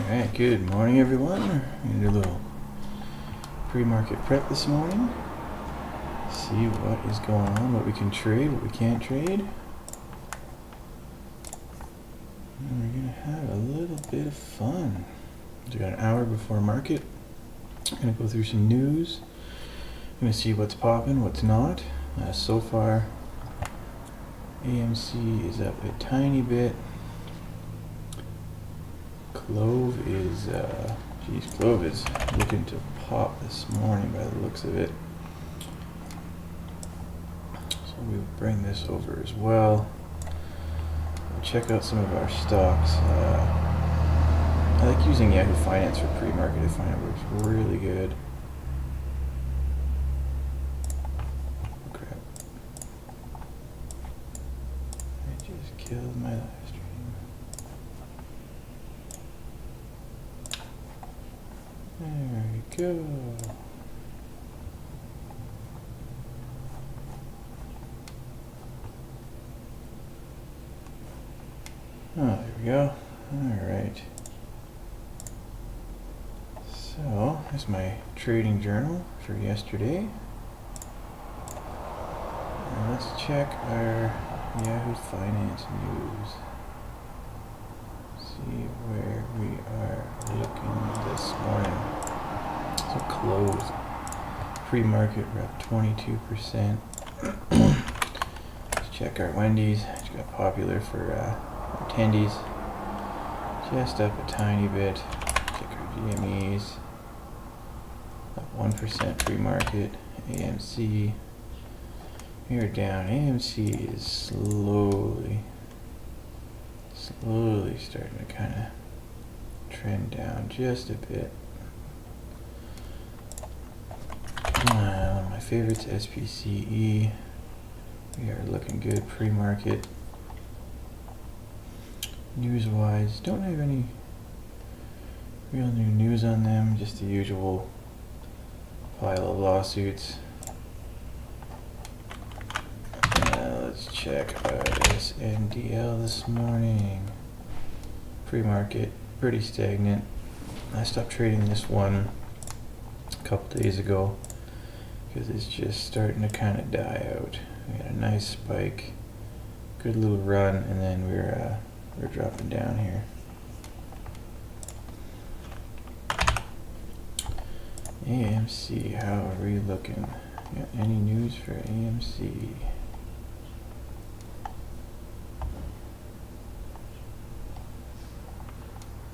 Alright, good morning everyone. We're gonna do a little pre-market prep this morning. See what is going on, what we can trade, what we can't trade. And we're gonna have a little bit of fun. We got an hour before market. I'm gonna go through some news. I'm gonna see what's popping, what's not. So far, AMC is up a tiny bit. CLOV is, CLOV is looking to pop this morning by the looks of it. So we'll bring this over as well. We'll check out some of our stocks. I like using Yahoo Finance for pre-market. I find it works really good. Crap. I just killed my live stream. There we go. Oh, there we go. Alright. So, here's my trading journal for yesterday. And let's check our Yahoo Finance news. See where we are looking this morning. So closed. Pre-market, we're up 22%. Let's check our Wendy's. It's got popular for attendees. Just up a tiny bit. Check our GMEs. Up 1% pre-market. AMC. We are down. AMC is slowly starting to kind of trend down just a bit. One of my favorites, SPCE. We are looking good pre-market. News-wise, don't have any real new news on them, just the usual pile of lawsuits. Let's check SNDL this morning. Pre-market, pretty stagnant. I stopped trading this one a couple days ago because it's just starting to kind of die out. We had a nice spike, good little run, and then we're dropping down here. AMC, how are we looking? Got any news for AMC?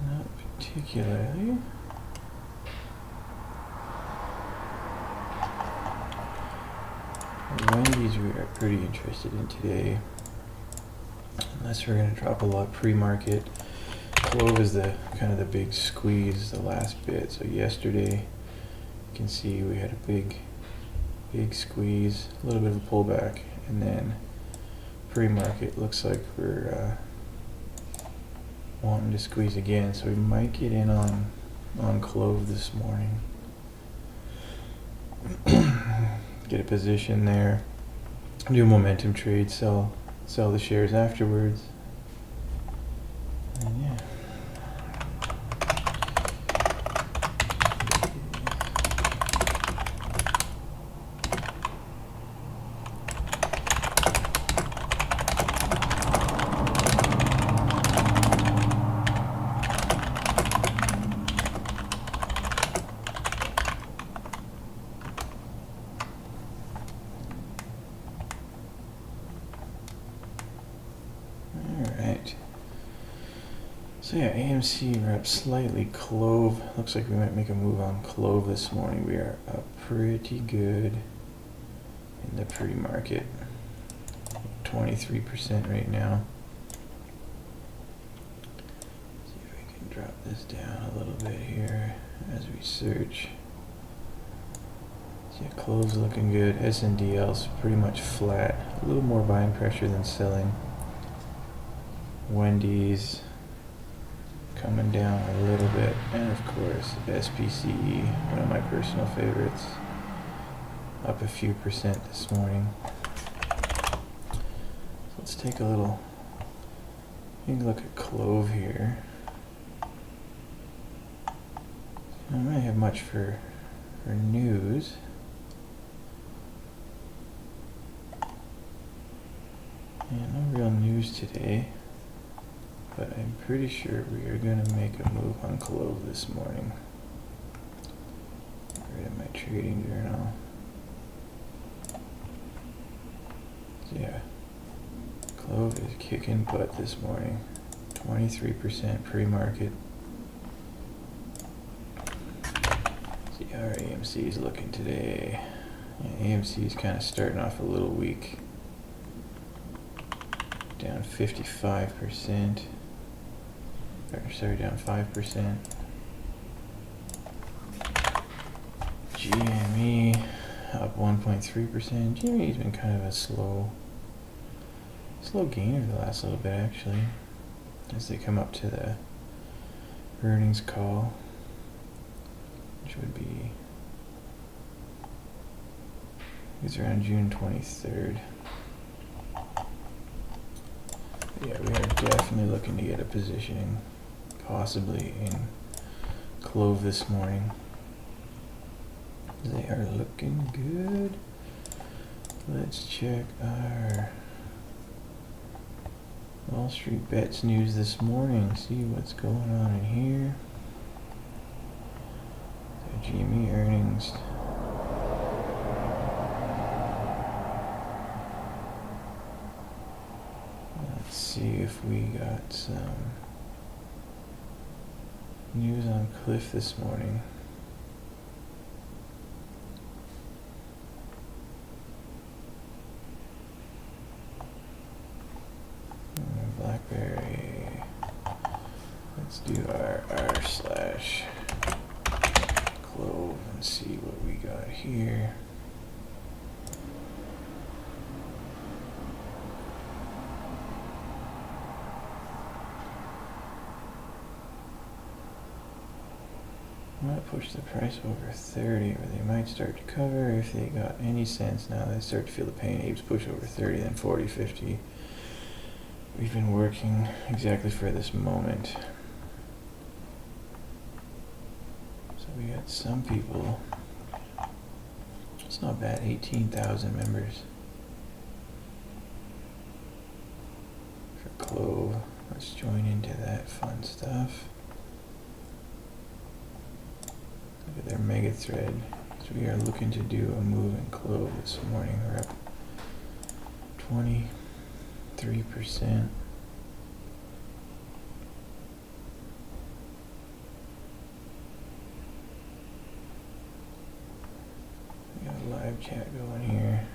Not particularly. Wendy's we are pretty interested in today. Unless we're going to drop a lot pre-market. CLOV is the kind of the big squeeze, the last bit. So yesterday, you can see we had a big squeeze, a little bit of a pullback, and then pre-market looks like we're wanting to squeeze again. So we might get in on CLOV this morning. Get a position there. Do a momentum trade, sell the shares afterwards. And yeah. So yeah, AMC, we're up slightly. CLOV, looks like we might make a move on CLOV this morning. We are up pretty good in the pre-market, 23% right now. See if we can drop this down a little bit here as we search. So yeah, CLOV's looking good. SNDL's pretty much flat, a little more buying pressure than selling. Wendy's coming down a little bit, and of course SPCE, one of my personal favorites, up a few percent this morning. So let's take a little, you can look at CLOV here. I don't really have much for news. Yeah, no real news today, but I'm pretty sure we are going to make a move on CLOV this morning. Get rid of my trading journal. So yeah, CLOV is kicking butt this morning. 23% pre-market. See how our AMC is looking today. Yeah, AMC is kind of starting off a little weak. Down 55%. Sorry, down 5%. GME up 1.3%. GME's been kind of a slow gainer the last little bit, actually, as they come up to the earnings call, which would be, it's around June 23rd. Yeah, we are definitely looking to get a positioning, possibly in CLOV this morning. They are looking good. Let's check our Wall Street Bets news this morning. See what's going on in here. The GME earnings. Let's see if we got some news on Cliff this morning. BlackBerry. Let's do our r/CLOV and see what we got here. Might push the price over 30, or they might start to cover if they got any sense. Now they start to feel the pain. Apes push over 30, then 40, 50. We've been working exactly for this moment. So we got some people. It's not bad, 18,000 members for CLOV. Let's join into that fun stuff. Look at their mega thread. So we are looking to do a move in CLOV this morning. We're up 23%. We got a live chat going here.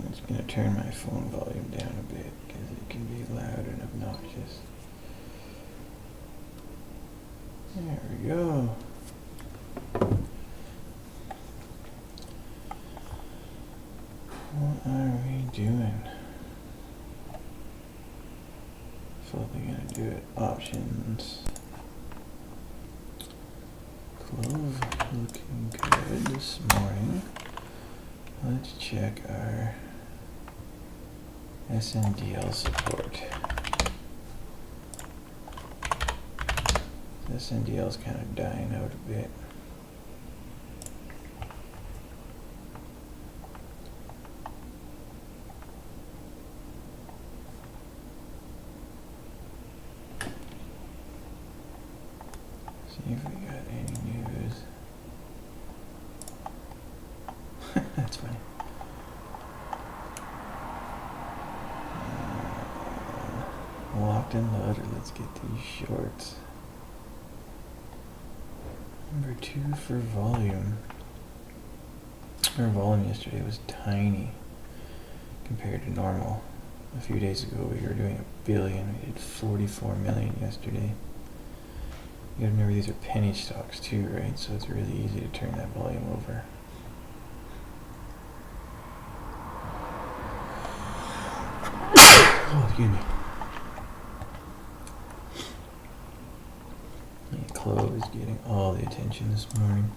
It's going to turn my phone volume down a bit because it can be loud and obnoxious. There we go. What are we doing? Probably going to do it. Options. CLOV looking good this morning. Let's check our SNDL support. SNDL is kind of dying out a bit. See if we got any news. That's funny. Locked and loaded. Let's get these shorts. Number 2 for volume. Our volume yesterday was tiny compared to normal. A few days ago we were doing 1 billion. We did 44 million yesterday. You gotta remember these are penny stocks too, right? So it's really easy to turn that volume over. Oh, excuse me. Yeah, CLOV is getting all the attention this morning.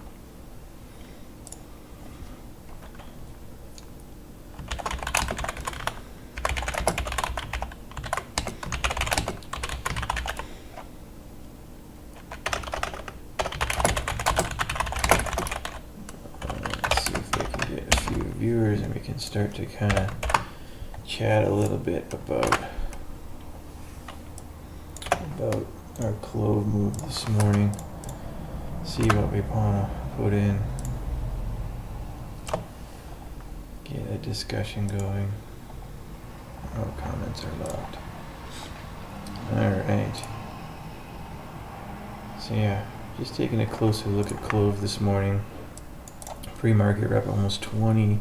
Let's see if we can get a few viewers and we can start to kind of chat a little bit about our CLOV move this morning. See what we want to put in. Get a discussion going. Oh, comments are locked. Alright. So yeah, just taking a closer look at CLOV this morning. Pre-market, we're up almost 24%.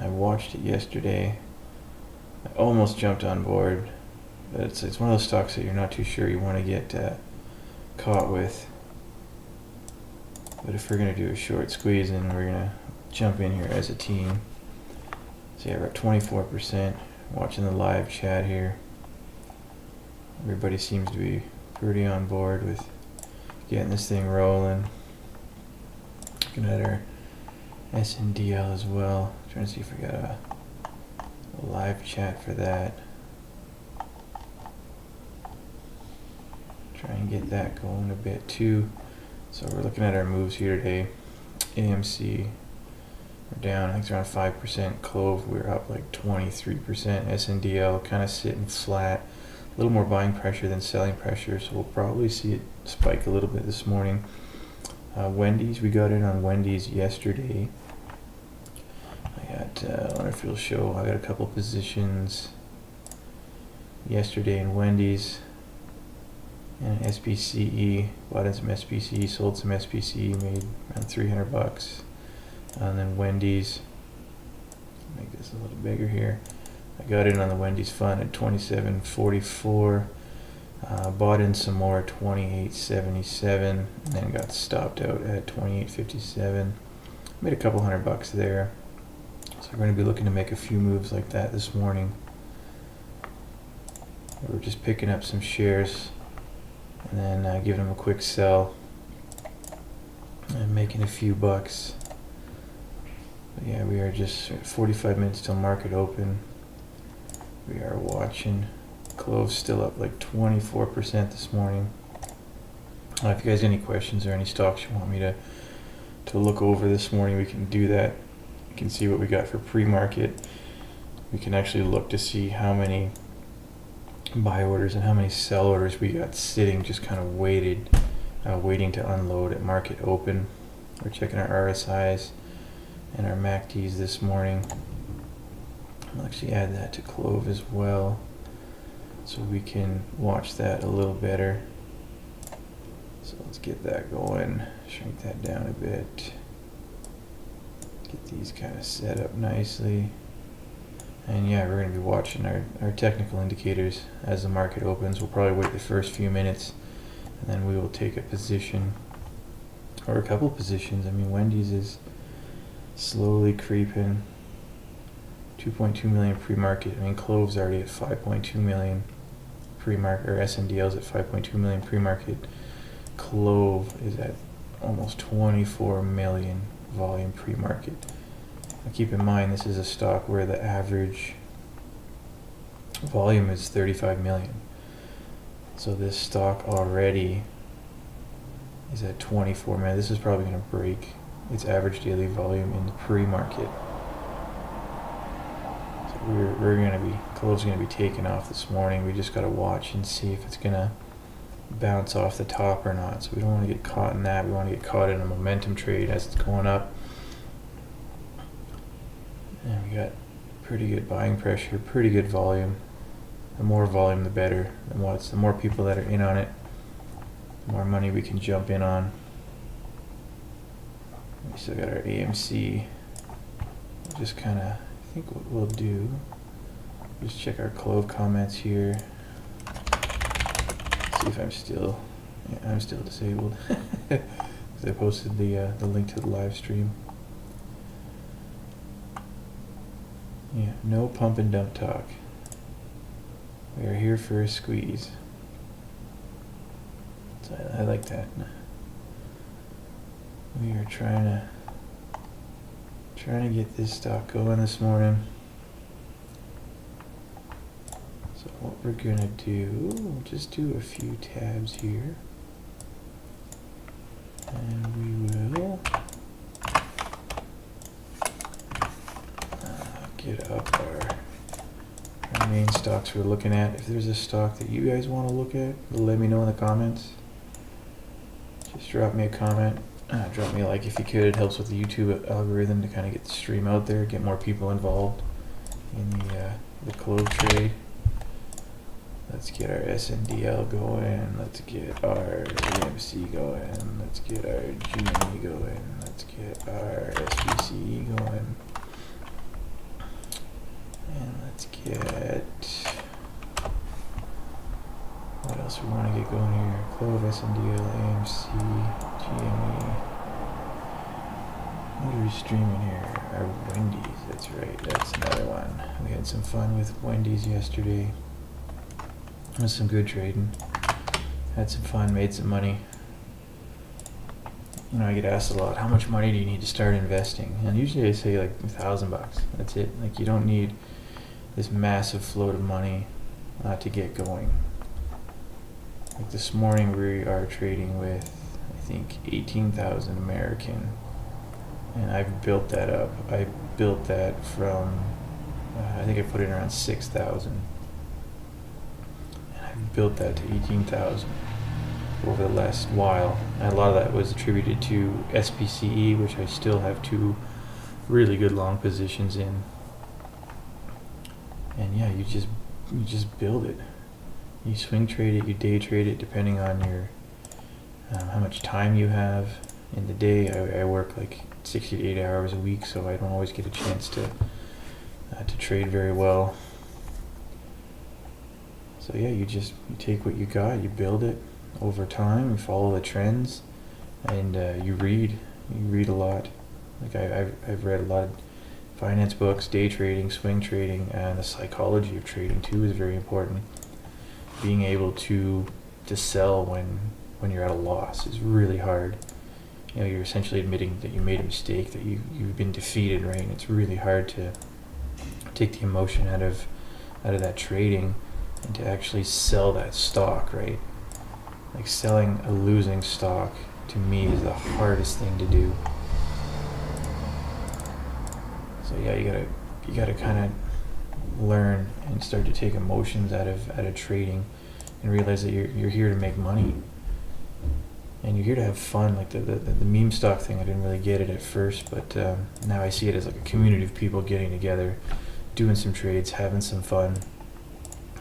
I watched it yesterday. I almost jumped on board, but it's one of those stocks that you're not too sure you want to get caught with. But if we're going to do a short squeeze, then we're going to jump in here as a team. So yeah, we're at 24%. Watching the live chat here. Everybody seems to be pretty on board with getting this thing rolling. Looking at our SNDL as well. Trying to see if we got a live chat for that. Try and get that going a bit too. So we're looking at our moves here today. AMC, we're down, I think it's around 5%. CLOV, we're up like 23%. SNDL kind of sitting flat. A little more buying pressure than selling pressure, so we'll probably see it spike a little bit this morning. Wendy's, we got in on Wendy's yesterday. I wonder if it'll show, I got a couple positions yesterday in Wendy's and SPCE. Bought in some SPCE, sold some SPCE, made around $300. And then Wendy's, make this a little bigger here. I got in on the Wendy's fund at $27.44. Bought in some more at $28.77, and then got stopped out at $28.57. Made a couple $100 there. So we're going to be looking to make a few moves like that this morning. We're just picking up some shares and then giving them a quick sell and making a few bucks. But yeah, we are just 45 minutes till market open. We are watching. CLOV's still up like 24% this morning. If you guys have any questions or any stocks you want me to look over this morning, we can do that. You can see what we got for pre-market. We can actually look to see how many buy orders and how many sell orders we got sitting, just kind of waiting to unload at market open. We're checking our RSIs and our MACDs this morning. I'll actually add that to CLOV as well, so we can watch that a little better. So let's get that going, shrink that down a bit, get these kind of set up nicely. And yeah, we're going to be watching our technical indicators as the market opens. We'll probably wait the first few minutes and then we will take a position or a couple positions. I mean, Wendy's is slowly creeping. 2.2 million pre-market. I mean, CLOV's already at 5.2 million pre-market, or SNDL's at 5.2 million pre-market. CLOV is at almost 24 million volume pre-market. Now keep in mind, this is a stock where the average volume is 35 million. So this stock already is at 24 million. This is probably going to break its average daily volume in the pre-market. We're going to be, CLOV's going to be taking off this morning. We just got to watch and see if it's going to bounce off the top or not. So we don't want to get caught in that. We want to get caught in a momentum trade as it's going up. And we got pretty good buying pressure, pretty good volume. The more volume, the better. The more people that are in on it, the more money we can jump in on. We still got our AMC. We'll just kind of, I think what we'll do, just check our CLOV comments here. See if I'm still, yeah, I'm still disabled. Because I posted the link to the live stream. Yeah, no pump and dump talk. We are here for a squeeze. So I like that. We are trying to get this stock going this morning. So what we're gonna do, we'll just do a few tabs here, and we will get up our main stocks we're looking at. If there's a stock that you guys want to look at, let me know in the comments. Just drop me a comment. Drop me a like if you could. It helps with the YouTube algorithm to kind of get the stream out there, get more people involved in the CLOV trade. Let's get our SNDL going. Let's get our AMC going. Let's get our GME going. Let's get our SBCE going. And let's get, what else we want to get going here? CLOV, SNDL, AMC, GME. What are we streaming here? Our Wendy's, that's right, that's another one. We had some fun with Wendy's yesterday. It was some good trading. Had some fun, made some money. You know, I get asked a lot, how much money do you need to start investing? And usually I say like $1,000. That's it. Like, you don't need this massive float of money to get going. Like this morning we are trading with, I think, 18,000 American, and I've built that up. I built that from, I think I put it around 6,000, and I've built that to 18,000 over the last while. And a lot of that was attributed to SPCE, which I still have 2 really good long positions in. And yeah, you just build it. You swing trade it, you day trade it, depending on your how much time you have in the day. I work like 60 to 80 hours a week, so I don't always get a chance to trade very well. So yeah, you take what you got, you build it over time, you follow the trends, and you read a lot. Like I've read a lot of finance books, day trading, swing trading, and the psychology of trading too is very important. Being able to sell when you're at a loss is really hard. You know, you're essentially admitting that you made a mistake, that you've been defeated, right? And it's really hard to take the emotion out of that trading and to actually sell that stock, right? Like, selling a losing stock to me is the hardest thing to do. So yeah, you gotta kind of learn and start to take emotions out of trading, and realize that you're here to make money, and you're here to have fun. Like the meme stock thing, I didn't really get it at first, but now I see it as like a community of people getting together, doing some trades, having some fun.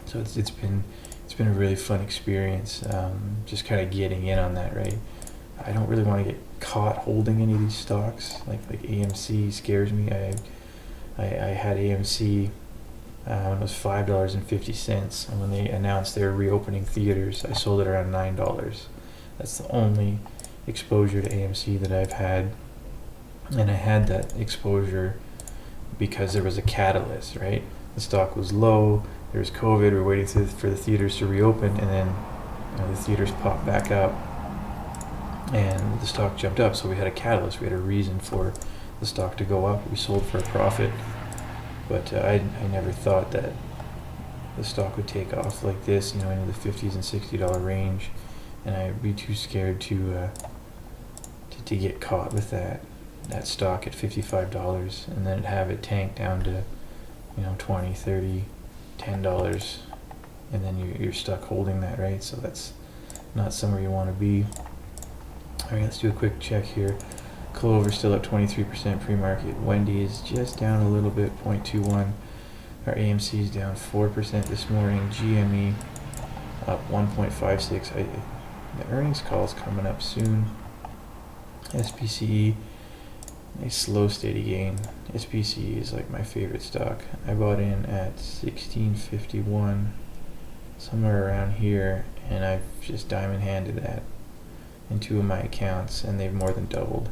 So it's been a really fun experience, just kind of getting in on that, right? I don't really want to get caught holding any of these stocks. Like AMC scares me. I had AMC when it was $5.50, and when they announced they were reopening theaters, I sold it around $9. That's the only exposure to AMC that I've had, and I had that exposure because there was a catalyst, right? The stock was low, there was COVID, we were waiting for the theaters to reopen, and then the theaters popped back up and the stock jumped up. So we had a catalyst, we had a reason for the stock to go up. We sold for a profit, but I never thought that the stock would take off like this, into the $50s and $60 range, and I'd be too scared to get caught with that stock at $55 and then have it tank down to $20, $30, $10, and then you're stuck holding that, right? So that's not somewhere you want to be. All right, let's do a quick check here. CLOV still up 23%, pre-market. Wendy's just down a little bit, 0.21. Our AMC is down 4% this morning. GME up 1.56. The earnings call is coming up soon. SPCE Nice slow steady gain. SPC is like my favorite stock. I bought in at 1651, somewhere around here, and I've just diamond handed that in 2 of my accounts, and they've more than doubled.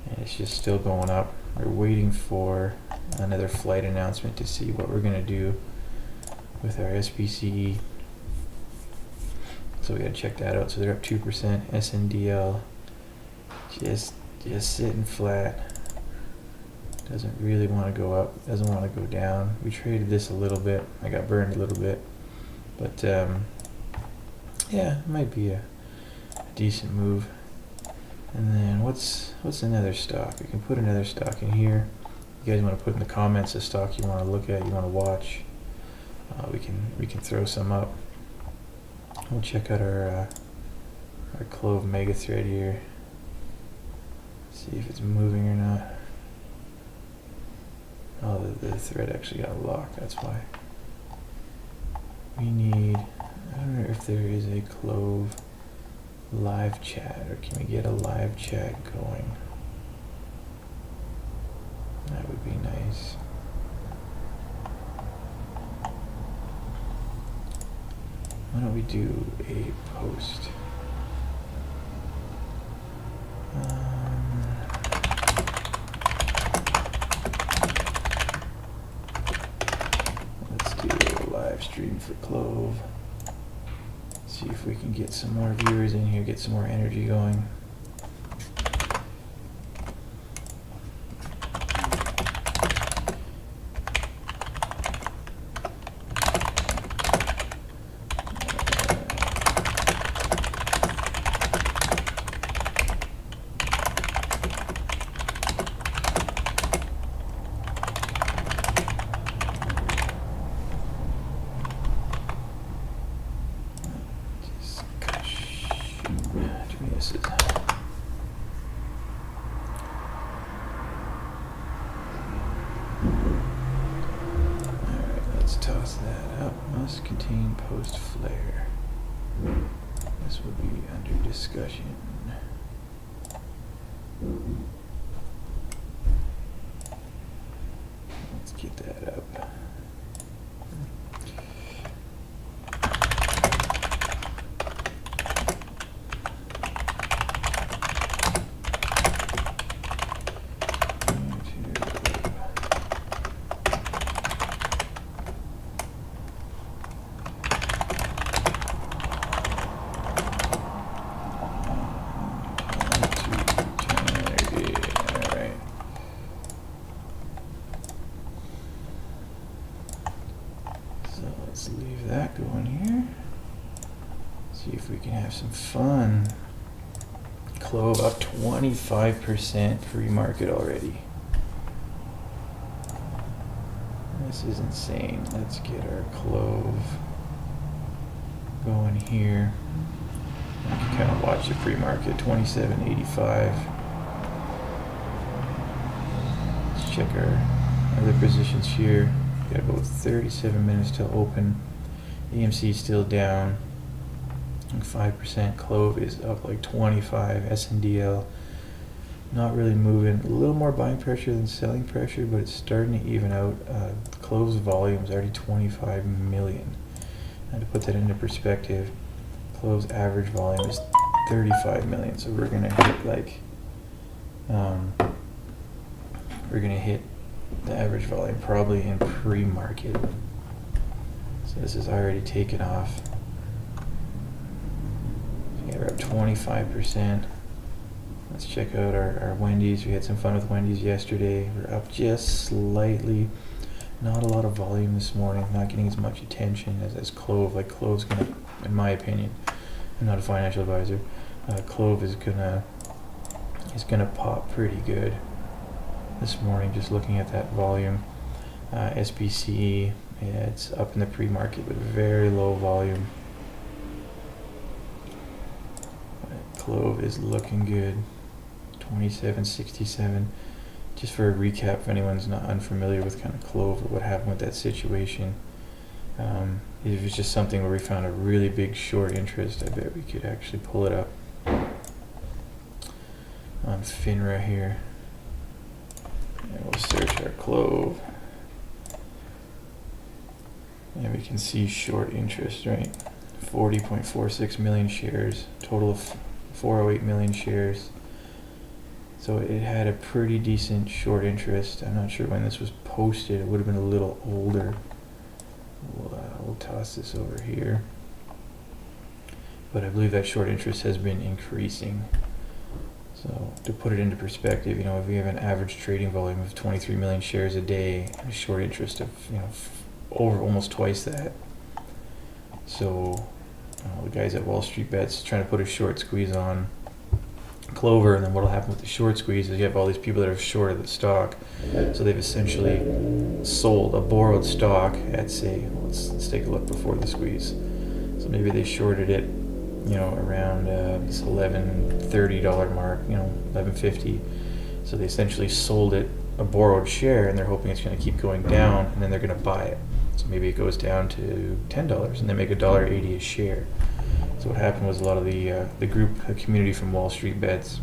And it's just still going up. We're waiting for another flight announcement to see what we're gonna do with our SPCE. So we gotta check that out. So they're up 2%. SNDL just sitting flat. Doesn't really want to go up. Doesn't want to go down. We traded this a little bit. I got burned a little bit, but yeah, it might be a decent move. And then what's another stock? We can put another stock in here. You guys want to put in the comments a stock you want to look at, you want to watch. We can throw some up. We'll check out our CLOV mega thread here. See if it's moving or not. Oh, the thread actually got locked. That's why. We need. I don't know if there is a CLOV live chat, or can we get a live chat going? That would be nice. Why don't we do a post? Let's do a live stream for CLOV. See if we can get some more viewers in here, get some more energy going. Toss that up. Must contain post flare. This will be under discussion. Let's get that up. Let's leave that going here. See if we can have some fun. CLOV up 25% pre-market already. This is insane. Let's get our CLOV going here. You can kind of watch the pre-market, 27.85. Let's check our other positions here. Got about 37 minutes till open. AMC still down 5%. CLOV is up like 25. SNDL not really moving. A little more buying pressure than selling pressure, but it's starting to even out. CLOV's volume is already 25 million. And to put that into perspective, CLOV's average volume is 35 million. So we're gonna hit like the average volume probably in pre-market. So this is already taken off. Yeah, we're up 25%. Let's check out our Wendy's. We had some fun with Wendy's yesterday. We're up just slightly. Not a lot of volume this morning. Not getting as much attention as CLOV. Like CLOV's gonna, in my opinion, I'm not a financial advisor. CLOV is gonna pop pretty good this morning, just looking at that volume. SPCE, yeah, it's up in the pre-market with very low volume. But CLOV is looking good. 27.67. Just for a recap, if anyone's not unfamiliar with kind of CLOV or what happened with that situation, it was just something where we found a really big short interest. I bet we could actually pull it up. on FINRA here. And we'll search our CLOV. And we can see short interest, right? 40.46 million shares, total of 408 million shares. So it had a pretty decent short interest. I'm not sure when this was posted. It would have been a little older. We'll toss this over here. But I believe that short interest has been increasing. So to put it into perspective, you know, if we have an average trading volume of 23 million shares a day, and a short interest of, you know, over almost twice that. So the guys at Wall Street Bets trying to put a short squeeze on Clover, and then what'll happen with the short squeeze is you have all these people that are short of the stock. So they've essentially sold a borrowed stock at, say, let's take a look before the squeeze. So maybe they shorted it, you know, around this $11.30 mark, you know, $11.50. So they essentially sold it a borrowed share, and they're hoping it's going to keep going down, and then they're going to buy it. So maybe it goes down to $10, and they make $1.80 a share. So what happened was a lot of the community from Wall Street Bets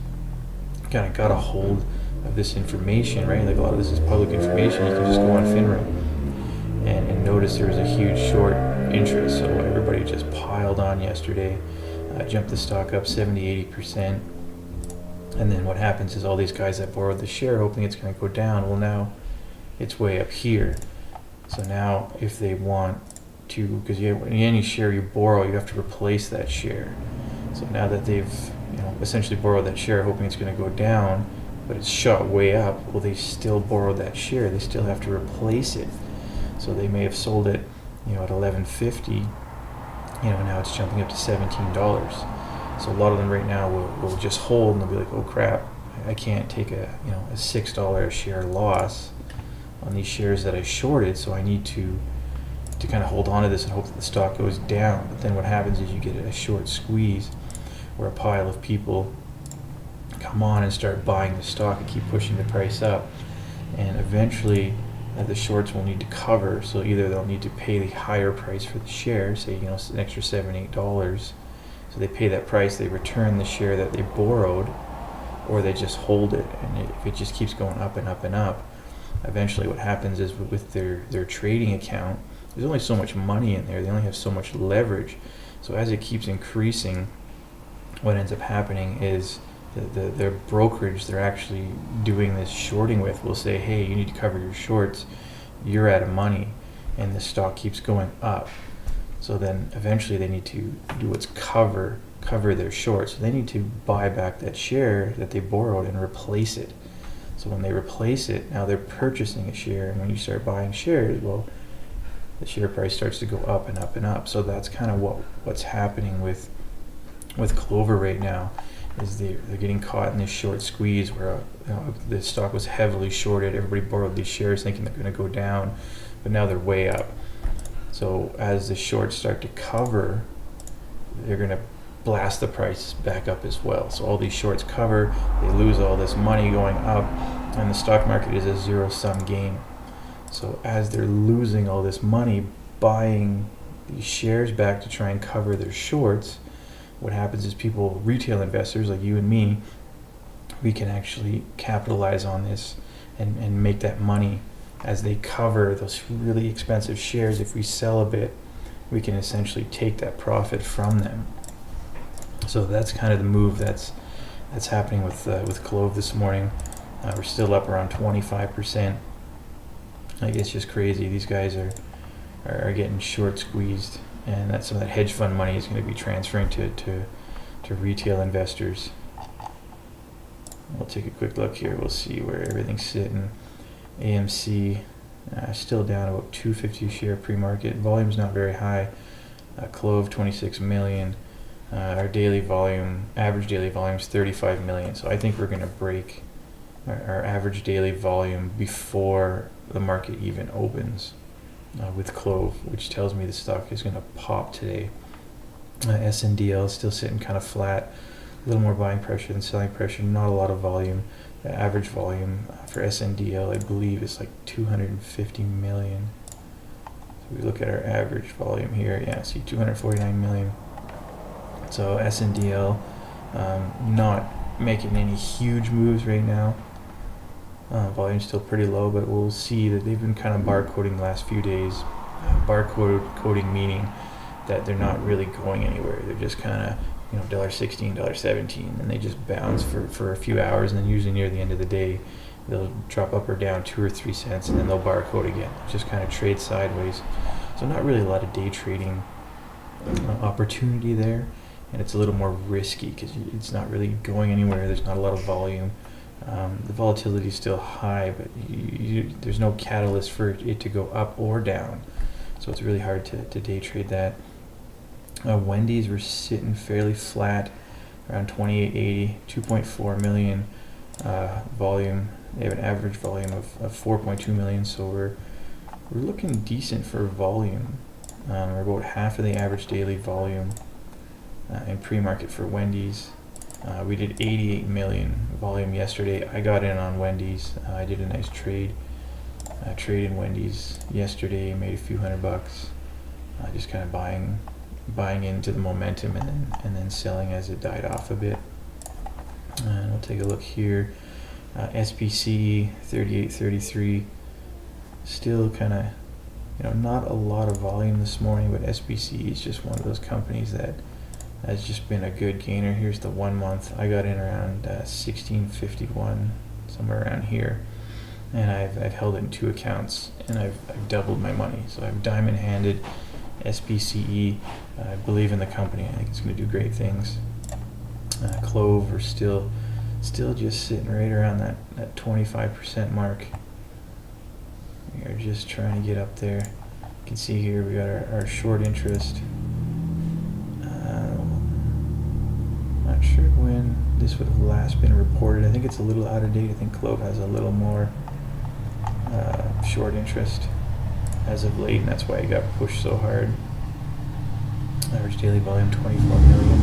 kind of got a hold of this information, right? Like a lot of this is public information. You can just go on FINRA and notice there was a huge short interest. So everybody just piled on yesterday, jumped the stock up 70-80%. And then what happens is all these guys that borrowed the share hoping it's going to go down, well, now it's way up here. So now if they want to, because any share you borrow, you have to replace that share. So now that they've, you know, essentially borrowed that share hoping it's going to go down, but it's shot way up, well, they still borrowed that share. They still have to replace it. So they may have sold it, you know, at $11.50, you know, now it's jumping up to $17. So a lot of them right now will just hold, and they'll be like, oh crap, I can't take a $6 a share loss on these shares that I shorted, so I need to kind of hold on to this and hope that the stock goes down. But then what happens is you get a short squeeze where a pile of people come on and start buying the stock and keep pushing the price up, and eventually the shorts will need to cover. So either they'll need to pay the higher price for the share, say, you know, an extra $7-8. So they pay that price, they return the share that they borrowed, or they just hold it. And if it just keeps going up and up and up, eventually what happens is with their trading account, there's only so much money in there. They only have so much leverage. So as it keeps increasing, what ends up happening is their brokerage they're actually doing this shorting with will say, hey, you need to cover your shorts. You're out of money, and the stock keeps going up. So then eventually they need to do what's cover their shorts. So they need to buy back that share that they borrowed and replace it. So when they replace it, now they're purchasing a share, and when you start buying shares, well, the share price starts to go up and up and up. So that's kind of what's happening with Clover right now, is they're getting caught in this short squeeze where the stock was heavily shorted. Everybody borrowed these shares thinking they're going to go down, but now they're way up. So as the shorts start to cover, they're going to blast the price back up as well. So all these shorts cover, they lose all this money going up, and the stock market is a zero-sum game. So as they're losing all this money buying these shares back to try and cover their shorts, what happens is people, retail investors like you and me, we can actually capitalize on this and make that money as they cover those really expensive shares. If we sell a bit, we can essentially take that profit from them. So that's kind of the move that's happening with CLOV this morning. We're still up around 25%. Like, it's just crazy. These guys are getting short squeezed, and that some of that hedge fund money is going to be transferring to retail investors. We'll take a quick look here. We'll see where everything's sitting. AMC still down about 250 share pre-market. Volume's not very high. CLOV 26 million. Our daily volume, average daily volume is 35 million. So I think we're going to break our average daily volume before the market even opens with CLOV, which tells me the stock is going to pop today. SNDL is still sitting kind of flat. A little more buying pressure than selling pressure. Not a lot of volume. The average volume for SNDL, I believe, is like 250 million. So we look at our average volume here. Yeah, see 249 million. So SNDL, not making any huge moves right now. Volume's still pretty low, but we'll see that they've been kind of barcoding the last few days. Barcoding meaning that they're not really going anywhere. They're just kind of, $1.16, $1.17, and they just bounce for a few hours, and then usually near the end of the day, they'll drop up or down 2 or 3 cents, and then they'll barcode again. Just kind of trade sideways. So not really a lot of day trading opportunity there, and it's a little more risky because it's not really going anywhere. There's not a lot of volume. The volatility is still high, but there's no catalyst for it to go up or down. So it's really hard to day trade that. Wendy's were sitting fairly flat, around 28.80, 2.4 million volume. They have an average volume of 4.2 million, so we're looking decent for volume. We're about half of the average daily volume in pre-market for Wendy's. We did 88 million volume yesterday. I got in on Wendy's. I did a nice trade in Wendy's yesterday, made a few $100, just kind of buying into the momentum and then selling as it died off a bit. And we'll take a look here. SPC 38.33, still kind of, not a lot of volume this morning, but SPC is just one of those companies that has just been a good gainer. Here's the 1 month. I got in around 16.51, somewhere around here, and I've held it in 2 accounts, and I've doubled my money. So I've diamond handed SPCE. I believe in the company. I think it's going to do great things. CLOV, we're still just sitting right around that 25% mark. We are just trying to get up there. You can see here we got our short interest. Not sure when this would have last been reported. I think it's a little out of date. I think CLOV has a little more short interest as of late, and that's why it got pushed so hard. Average daily volume 24 million.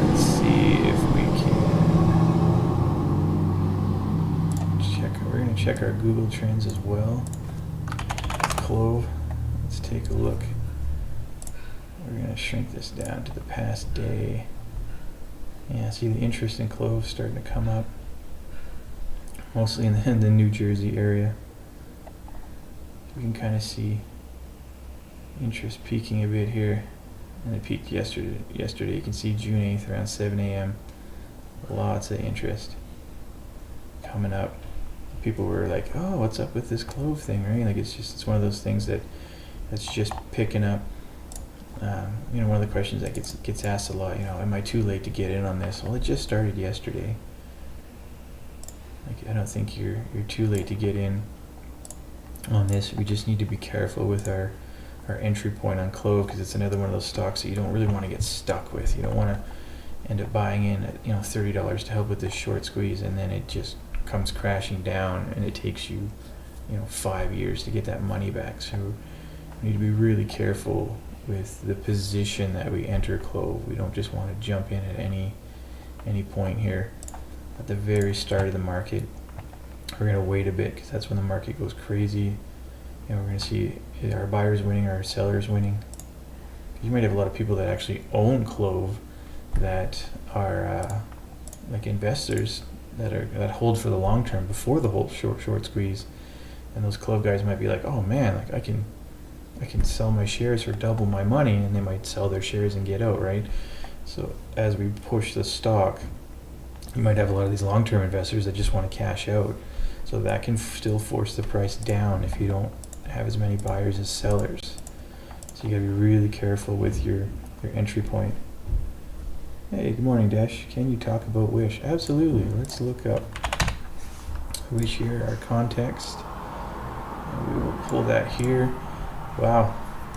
Let's see if we can check. We're going to check our Google Trends as well. CLOV. Let's take a look. We're going to shrink this down to the past day. Yeah, see the interest in CLOV starting to come up, mostly in the New Jersey area. We can kind of see interest peaking a bit here, and it peaked yesterday. You can see June 8th around 7 a.m. Lots of interest coming up. People were like, "Oh, what's up with this CLOV thing?" Right? Like it's one of those things that's just picking up. One of the questions that gets asked a lot, am I too late to get in on this? Well, it just started yesterday. I don't think you're too late to get in on this. We just need to be careful with our entry point on CLOV, because it's another one of those stocks that you don't really want to get stuck with. You don't want to end up buying in at $30 to help with this short squeeze, and then it just comes crashing down, and it takes you 5 years to get that money back. So we need to be really careful with the position that we enter CLOV. We don't just want to jump in at any point here at the very start of the market. We're going to wait a bit, because that's when the market goes crazy. We're going to see our buyers winning or our sellers winning. You might have a lot of people that actually own CLOV that are like investors that hold for the long term before the whole short squeeze, and those CLOV guys might be like, "Oh man, like I can sell my shares for double my money," and they might sell their shares and get out, right? So as we push the stock, you might have a lot of these long-term investors that just want to cash out. So that can still force the price down if you don't have as many buyers as sellers. So you gotta be really careful with your entry point. Hey, good morning, Dash. Can you talk about Wish? Absolutely. Let's look up Wish here, our context. And we will pull that here. Wow.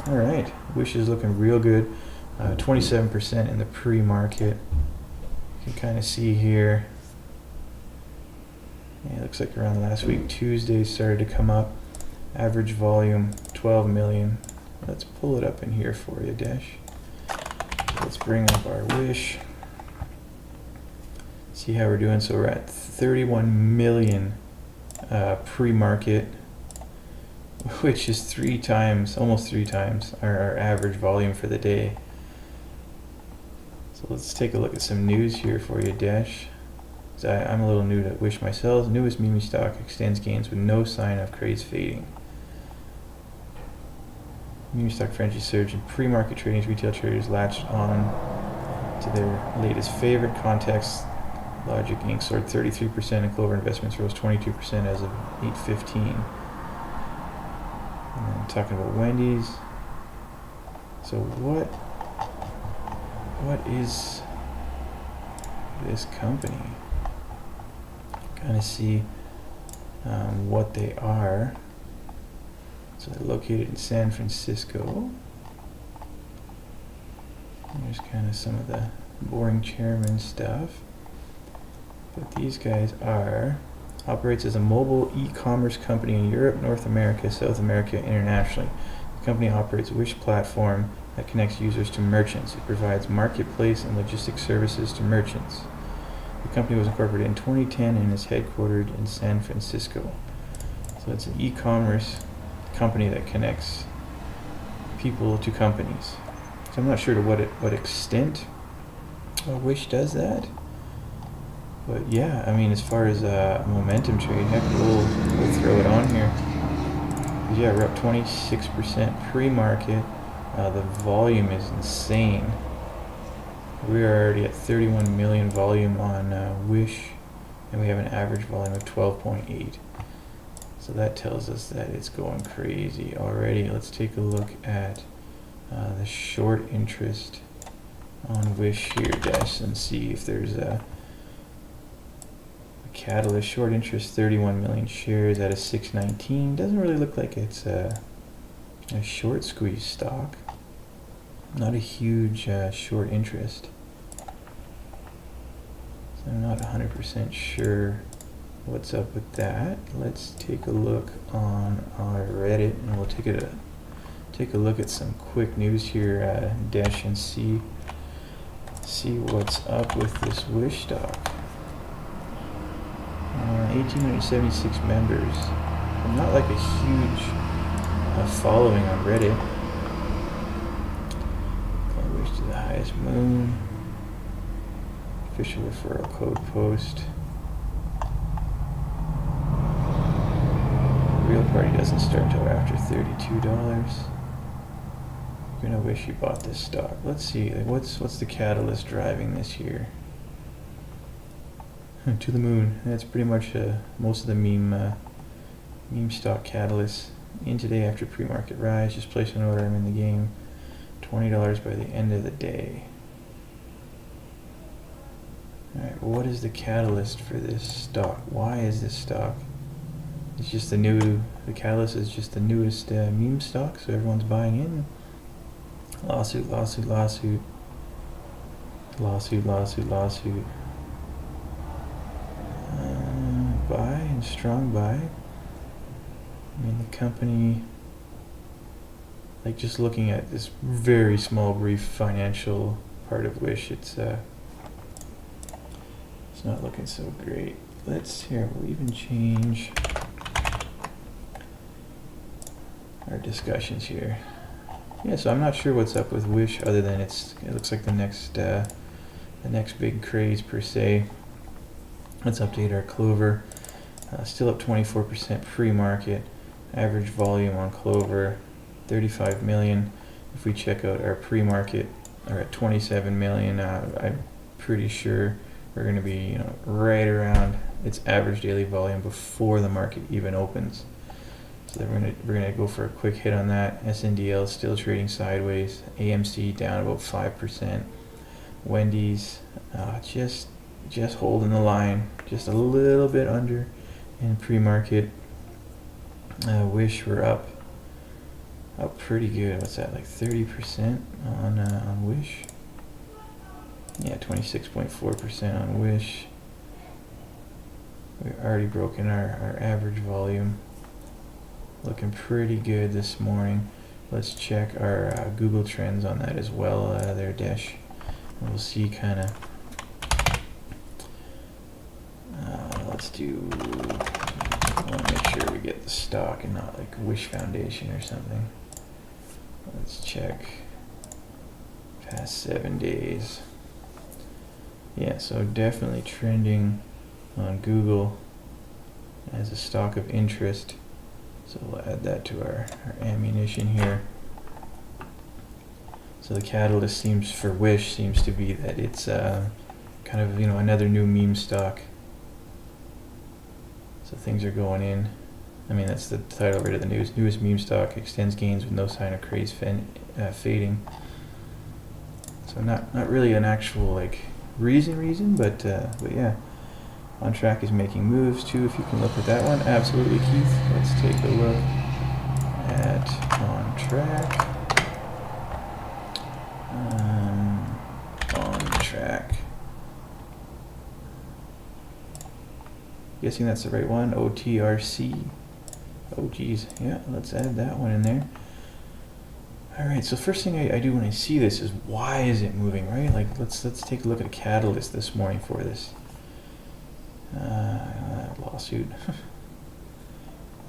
All right. Wish is looking real good. 27% in the pre-market. You can kind of see here. Yeah, it looks like around last week, Tuesday started to come up. Average volume, 12 million. Let's pull it up in here for you, Dash. Let's bring up our Wish. See how we're doing. So we're at 31 million pre-market, which is almost three times our average volume for the day. So So let's take a look at some news here for you, Dash. I'm a little new to Wish myself. Newest meme stock extends gains with no sign of craze fading. Meme stock frenzy surge in pre-market trading as retail traders latched on to their latest favorite. Context Logic Inc. soared 33% and Clover Investments rose 22% as of 8:15. And then talking about Wendy's. So what is this company? Kind of see what they are. So they're located in San Francisco. There's kind of some of the boring chairman stuff. But these guys operates as a mobile e-commerce company in Europe, North America, South America, internationally. The company operates a Wish platform that connects users to merchants. It provides marketplace and logistics services to merchants. The company was incorporated in 2010 and is headquartered in San Francisco. So it's an e-commerce company that connects people to companies. So I'm not sure to what extent Wish does that. But yeah, I mean, as far as momentum trade, heck, we'll throw it on here. Yeah, we're up 26% pre-market. The volume is insane. We are already at 31 million volume on Wish, and we have an average volume of 12.8. So that tells us that it's going crazy already. Let's take a look at the short interest on Wish here, Dash, and see if there's a catalyst. Short interest, 31 million shares at a 619. Doesn't really look like it's a short squeeze stock. Not a huge short interest. So I'm not 100% sure what's up with that. Let's take a look on our Reddit, and we'll take a look at some quick news here, Dash, and see what's up with this Wish stock. 1,876 members. Not like a huge following on Reddit. Wish to the highest moon. Official referral code post. Real party doesn't start until after $32. You're gonna wish you bought this stock. Let's see, like, what's the catalyst driving this here? To the moon. That's pretty much most of the meme stock catalysts. In today after pre-market rise. Just place an order. I'm in the game. $20 by the end of the day. All right. What is the catalyst for this stock? Why is this stock? It's just the catalyst is just the newest meme stock, so everyone's buying in. Lawsuit. Buy and strong buy. I mean, the company, like, just looking at this very small, brief financial part of Wish, it's not looking so great. We'll even change our discussions here. Yeah, so I'm not sure what's up with Wish other than it looks like the next big craze per se. Let's update our Clover. Still up 24% pre-market. Average volume on Clover, 35 million. If we check out our pre-market, we're at 27 million. I'm pretty sure we're going to be, right around its average daily volume before the market even opens. So then we're gonna go for a quick hit on that. SNDL still trading sideways. AMC down about 5%. Wendy's just holding the line, just a little bit under in pre-market. Wish we're up pretty good. What's that, like 30% on Wish? Yeah, 26.4% on Wish. We've already broken our average volume. Looking pretty good this morning. Let's check our Google Trends on that as well, there, Dash. And we'll see kind of. Let's do. I want to make sure we get the stock and not like Wish Foundation or something. Let's check past 7 days. Yeah, so definitely trending on Google as a stock of interest. So we'll add that to our ammunition here. So the catalyst seems for Wish seems to be that it's kind of, you know, another new meme stock. So things are going in. I mean, that's the title right of the news. Newest meme stock extends gains with no sign of craze fading. So not really an actual like reason, but yeah. On Track is making moves too. If you can look at that one, absolutely, Keith. Let's take a look at On Track. On Track. Guessing that's the right one. OTRC. Oh geez, yeah. Let's add that one in there. All right. So first thing I do when I see this is why is it moving, right? Like let's take a look at a catalyst this morning for this. Lawsuit.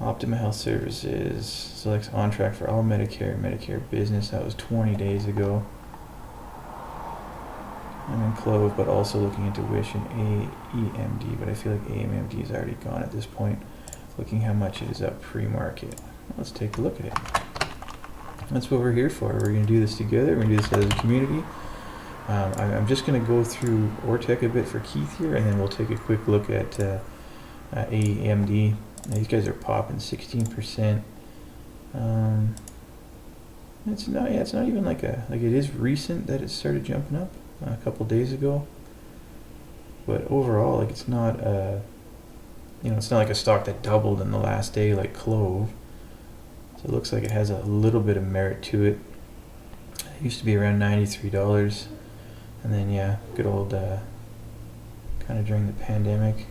Optima Health Services selects On Track for all Medicare business. That was 20 days ago. I'm in CLOV, but also looking into Wish and AEMD, but I feel like AMD is already gone at this point. Looking how much it is up pre-market. Let's take a look at it. That's what we're here for. We're going to do this together. We're going to do this as a community. I'm just going to go through Ortec a bit for Keith here, and then we'll take a quick look at AMD. Now, these guys are popping 16%. It's not even like it is recent that it started jumping up a couple days ago. But overall, like it's not it's not like a stock that doubled in the last day like CLOV. So it looks like it has a little bit of merit to it. It used to be around $93. And then, yeah, good old, kind of during the pandemic.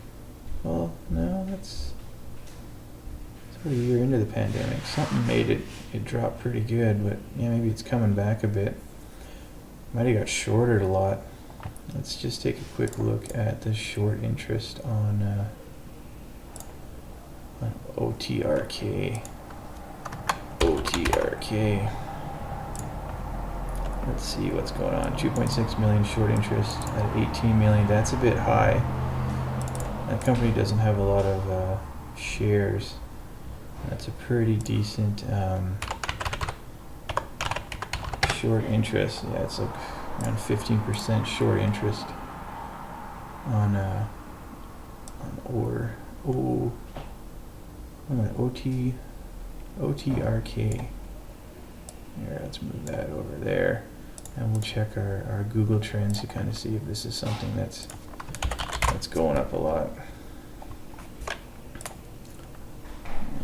Well, no, that's sort of a year into the pandemic. Something made it drop pretty good, but yeah, maybe it's coming back a bit. Might have got shorted a lot. Let's just take a quick look at the short interest on OTRK. OTRK. Let's see what's going on. 2.6 million short interest at 18 million. That's a bit high. That company doesn't have a lot of shares. That's a pretty decent short interest. Yeah, it's like around 15% short interest on OTRK. Here, let's move that over there. And we'll check our Google Trends to kind of see if this is something that's going up a lot.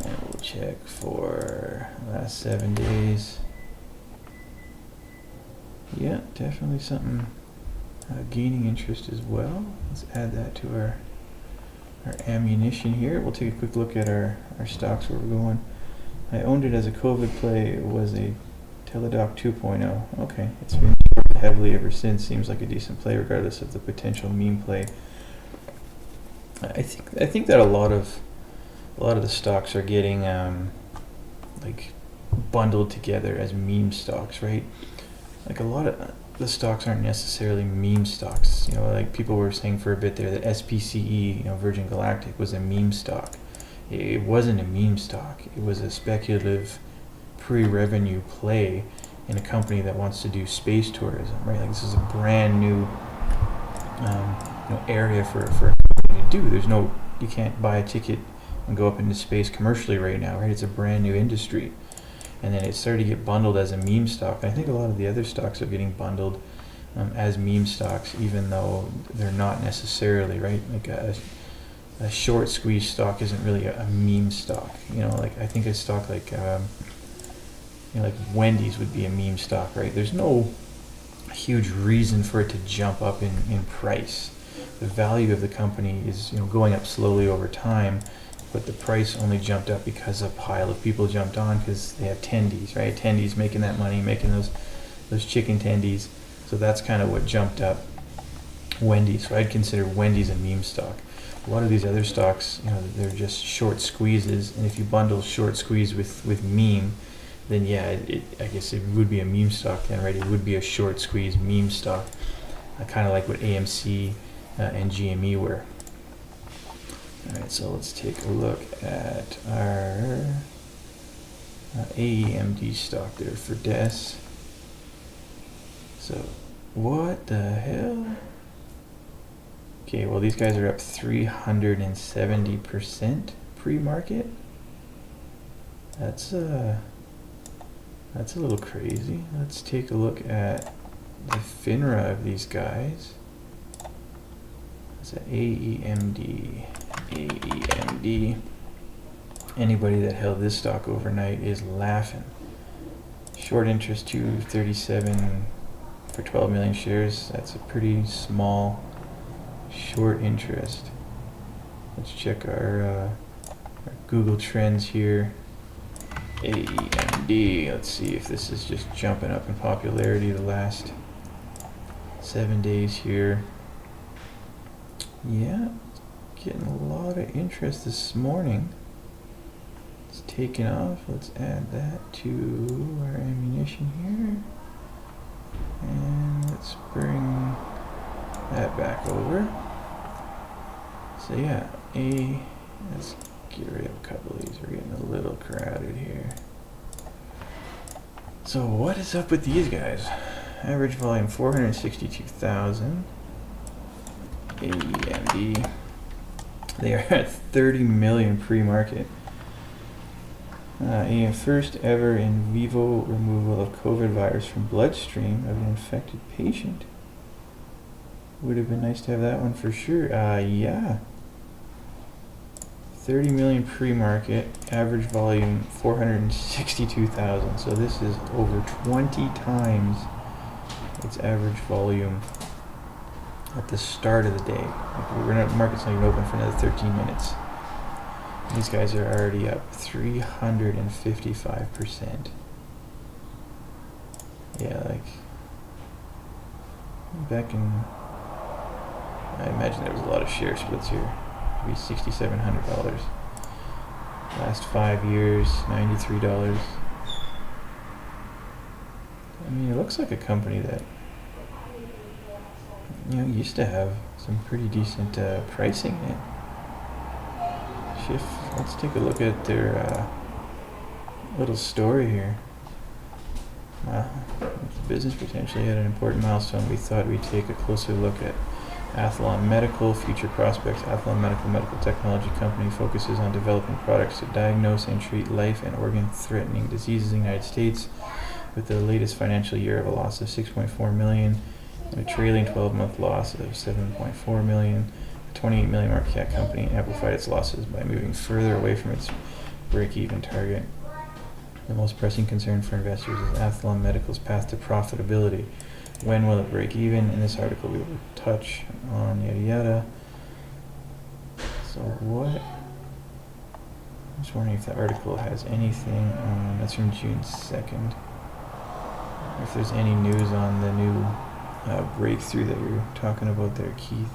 And we'll check for last 7 days. Yeah, definitely something gaining interest as well. Let's add that to our ammunition here. We'll take a quick look at our stocks where we're going. I owned it as a COVID play. It was a Teladoc 2.0. Okay, it's been heavily ever since. Seems like a decent play regardless of the potential meme play. I think that a lot of the stocks are getting like bundled together as meme stocks, right? Like a lot of the stocks aren't necessarily meme stocks. You know, like people were saying for a bit there that SPCE, Virgin Galactic, was a meme stock. It wasn't a meme stock. It was a speculative pre-revenue play in a company that wants to do space tourism, right? Like this is a brand new area for a company to do. You can't buy a ticket and go up into space commercially right now, right? It's a brand new industry. And then it started to get bundled as a meme stock. And I think a lot of the other stocks are getting bundled as meme stocks, even though they're not necessarily, right? Like a short squeeze stock isn't really a meme stock. Like I think a stock like like Wendy's would be a meme stock, right? There's no huge reason for it to jump up in price. The value of the company is going up slowly over time, but the price only jumped up because a pile of people jumped on because they have tendies, right? Tendies making that money, making those chicken tendies. So that's kind of what jumped up Wendy's. So I'd consider Wendy's a meme stock. A lot of these other stocks, they're just short squeezes, and if you bundle short squeeze with meme, then yeah, I guess it would be a meme stock then, right? It would be a short squeeze meme stock. kind of like what AMC and GME were. All right, so let's take a look at our AEMD stock there for DES. So what the hell? Okay, well these guys are up 370% pre-market. That's a little crazy. Let's take a look at the FINRA of these guys. It's an AEMD. AEMD. Anybody that held this stock overnight is laughing. Short interest 237 for 12 million shares. That's a pretty small short interest. Let's check our Google Trends here. AEMD. Let's see if this is just jumping up in popularity the last 7 days here. Yeah, getting a lot of interest this morning. It's taking off. Let's add that to our ammunition here. And let's bring that back over. So yeah, let's get rid of a couple of these. We're getting a little crowded here. So what is up with these guys? Average volume 462,000. AEMD. They are at 30 million pre-market. A first ever in vivo removal of COVID virus from bloodstream of an infected patient. Would have been nice to have that one for sure. Yeah. 30 million pre-market, average volume 462,000. So this is over 20 times its average volume at the start of the day. The market's not even open for another 13 minutes. These guys are already up 355%. Yeah, like back in, I imagine there was a lot of share splits here. It'd be $6,700. Last 5 years, $93. I mean, it looks like a company that, you know, used to have some pretty decent pricing in it. Let's take a look at their little story here. Wow, the business potentially had an important milestone. We thought we'd take a closer look at Athlon Medical future prospects. Athlon medical technology company focuses on developing products to diagnose and treat life and organ-threatening diseases in the United States. With the latest financial year of a loss of $6.4 million and a trailing 12-month loss of $7.4 million. 28 million market cap company amplified its losses by moving further away from its break-even target. The most pressing concern for investors is Athlon Medical's path to profitability. When will it break even? In this article, we will touch on yada yada. So what? I'm just wondering if the article has anything on. That's from June 2nd. If there's any news on the new breakthrough that you're talking about there, Keith.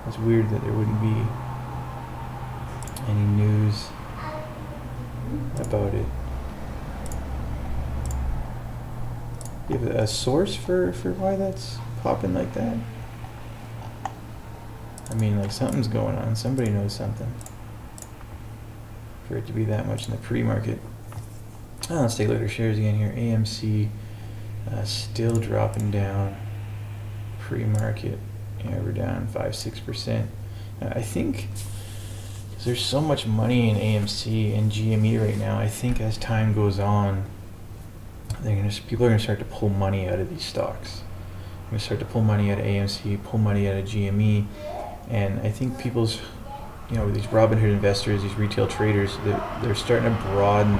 It's weird that there wouldn't be any news about it. Do you have a source for why that's popping like that? I mean, like something's going on. Somebody knows something. For it to be that much in the pre-market. Let's take a look at our shares again here. AMC still dropping down. Pre-market. Yeah, we're down 5-6%. I think there's so much money in AMC and GME right now. I think as time goes on, people are gonna start to pull money out of these stocks. They're gonna start to pull money out of AMC, pull money out of GME, and I think people's, these Robinhood investors, these retail traders, they're starting to broaden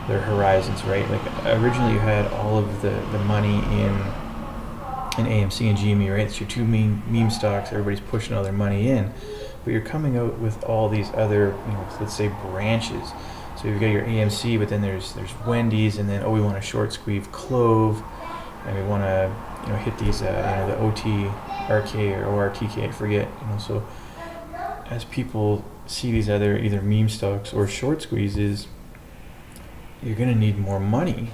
their horizons, right? Like originally you had all of the money in AMC and GME, right? It's your two meme stocks. Everybody's pushing all their money in, but you're coming out with all these other, let's say branches. So you've got your AMC, but then there's Wendy's, and then we want to short squeeze CLOV, and we want to hit these the OTRK or ORTK, I forget. So as people see these other either meme stocks or short squeezes, you're gonna need more money,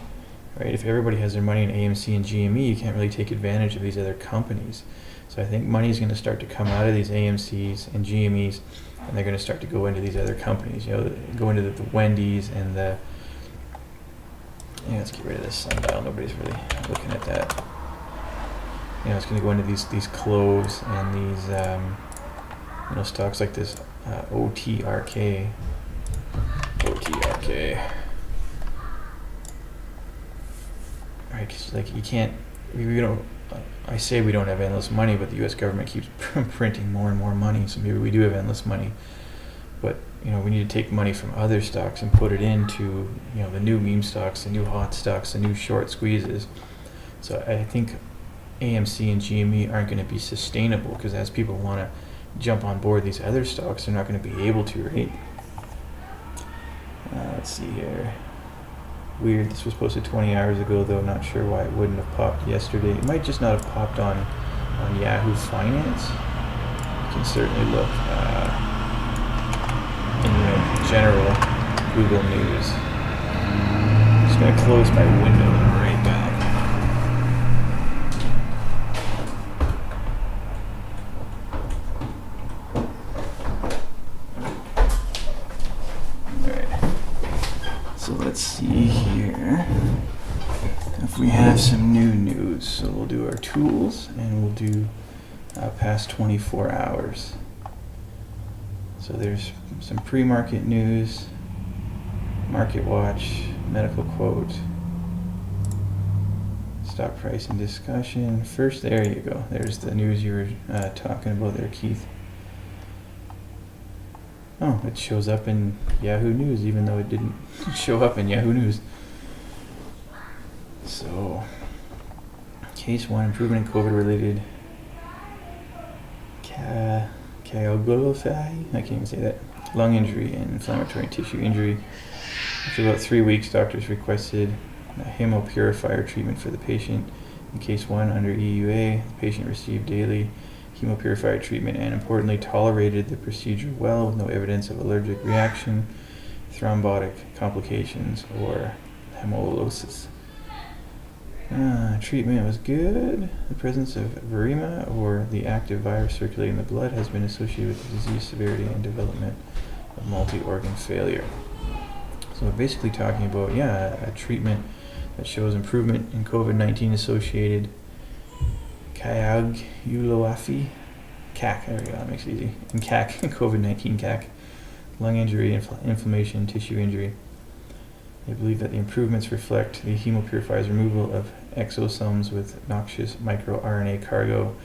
right? If everybody has their money in AMC and GME, you can't really take advantage of these other companies. So I think money is going to start to come out of these AMCs and GMEs, and they're going to start to go into these other companies. Go into the Wendy's and the. Let's get rid of this sundial. Nobody's really looking at that. It's going to go into these CLOVs and these stocks like this OTRK. Right, 'cause like you can't. We don't. I say we don't have endless money, but the U.S. government keeps printing more and more money. So maybe we do have endless money, but we need to take money from other stocks and put it into the new meme stocks, the new hot stocks, the new short squeezes. So I think AMC and GME aren't going to be sustainable, because as people want to jump on board these other stocks, they're not going to be able to, right? Let's see here. Weird, this was posted 20 hours ago, though. Not sure why it wouldn't have popped yesterday. It might just not have popped on Yahoo Finance. You can certainly look in the general Google News. I'm just going to close my window and I'm right back. So let's see here if we have some new news. So we'll do our tools and we'll do past 24 hours. So there's some pre-market news, market watch, medical quote, stock pricing discussion. First, there you go. There's the news you were talking about there, Keith. Oh, it shows up in Yahoo News, even though it didn't show up in Yahoo News. So, case 1, improvement in COVID-related CLOV, I can't even say that, lung injury and inflammatory tissue injury. After about 3 weeks, doctors requested a hemopurifier treatment for the patient. In case 1, under EUA, the patient received daily hemopurifier treatment and importantly tolerated the procedure well, with no evidence of allergic reaction, thrombotic complications, or hemolysis. Treatment was good. The presence of viremia, or the active virus circulating in the blood, has been associated with disease severity and development of multi-organ failure. So we're basically talking about a treatment that shows improvement in COVID-19 associated coagulopathy, CAC, there we go, that makes it easy, and CAC, COVID-19 CAC, lung injury, inflammation, tissue injury. They believe that the improvements reflect the hemopurifier's removal of exosomes with noxious microRNA cargo,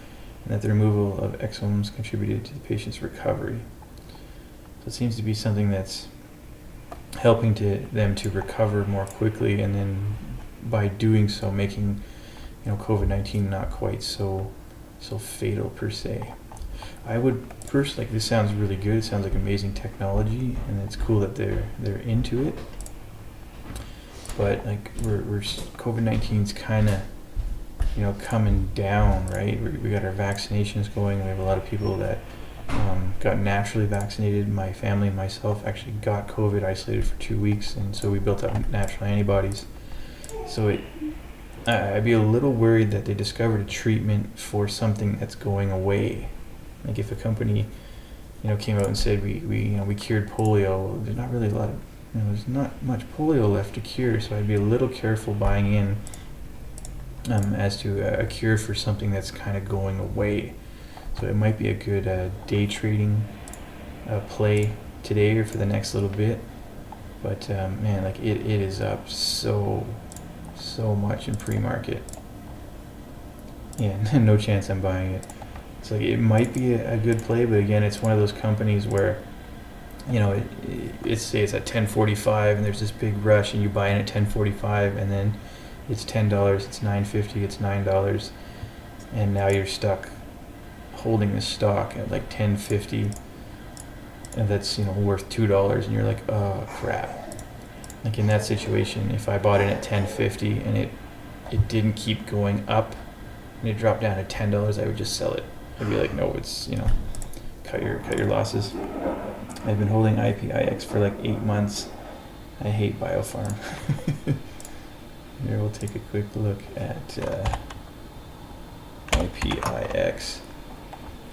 and that the removal of exosomes contributed to the patient's recovery. So it seems to be something that's helping them to recover more quickly, and then by doing so making COVID-19 not quite so fatal per se. I would personally, this sounds really good. It sounds like amazing technology, and it's cool that they're into it. But like we're COVID-19's kind of coming down, right? We got our vaccinations going, and we have a lot of people that got naturally vaccinated. My family and myself actually got COVID, isolated for 2 weeks, and so we built up natural antibodies. So I'd be a little worried that they discovered a treatment for something that's going away. Like if a company, came out and said we cured polio, there's not really a lot of, there's not much polio left to cure. So I'd be a little careful buying in as to a cure for something that's kind of going away. So it might be a good day trading play today or for the next little bit. But man, like it is up so much in pre-market. Yeah, no chance I'm buying it. So it might be a good play, but again, it's one of those companies where, it's at 10:45 and there's this big rush, and you buy in at 10:45, and then it's $10, it's $9.50, it's $9, and now you're stuck holding the stock at like $10.50, and that's worth $2, and you're like, oh crap. Like in that situation, if I bought in at $10.50 and it didn't keep going up and it dropped down to $10, I would just sell it. I'd be like, no, it's cut your losses. I've been holding IPIX for like 8 months. I hate Biopharm. Here we'll take a quick look at IPIX.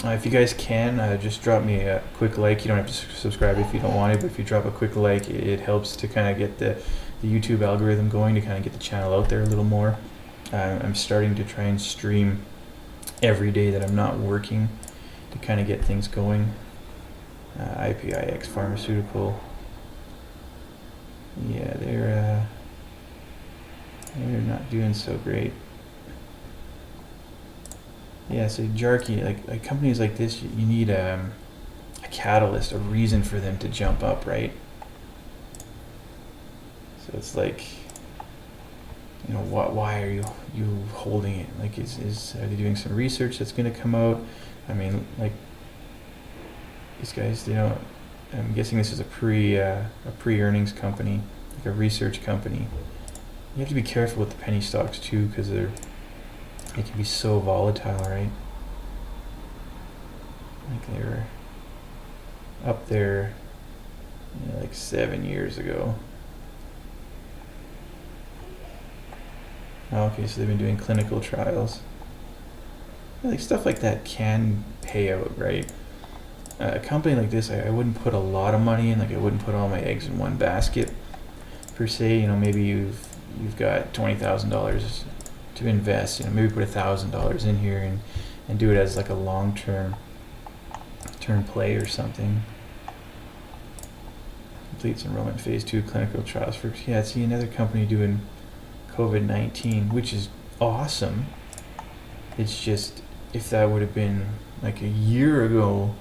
If you guys can, just drop me a quick like. You don't have to subscribe if you don't want to, but if you drop a quick like, it helps to kind of get the YouTube algorithm going, to kind of get the channel out there a little more. I'm starting to try and stream every day that I'm not working to kind of get things going. IPIX Pharmaceutical. Yeah, they're not doing so great. Yeah, so Jarky, like companies like this, you need a catalyst, a reason for them to jump up, right? So it's like, you know, why are you holding it? Like, are they doing some research that's going to come out? I mean, like, these guys, you know, I'm guessing this is a pre-earnings company, like a research company. You have to be careful with the penny stocks too, because they can be so volatile, right? Like they were up there, you know, like 7 years ago. Okay, so they've been doing clinical trials. Yeah, like stuff like that can pay out, right? A company like this, I wouldn't put a lot of money in. Like I wouldn't put all my eggs in one basket, per se. You know, maybe you've got $20,000 to invest. You know, maybe put $1,000 in here and do it as like a long-term play or something. Completes enrollment phase 2 clinical trials for, yeah, see another company doing COVID-19, which is awesome. It's just, if that would have been like a year ago,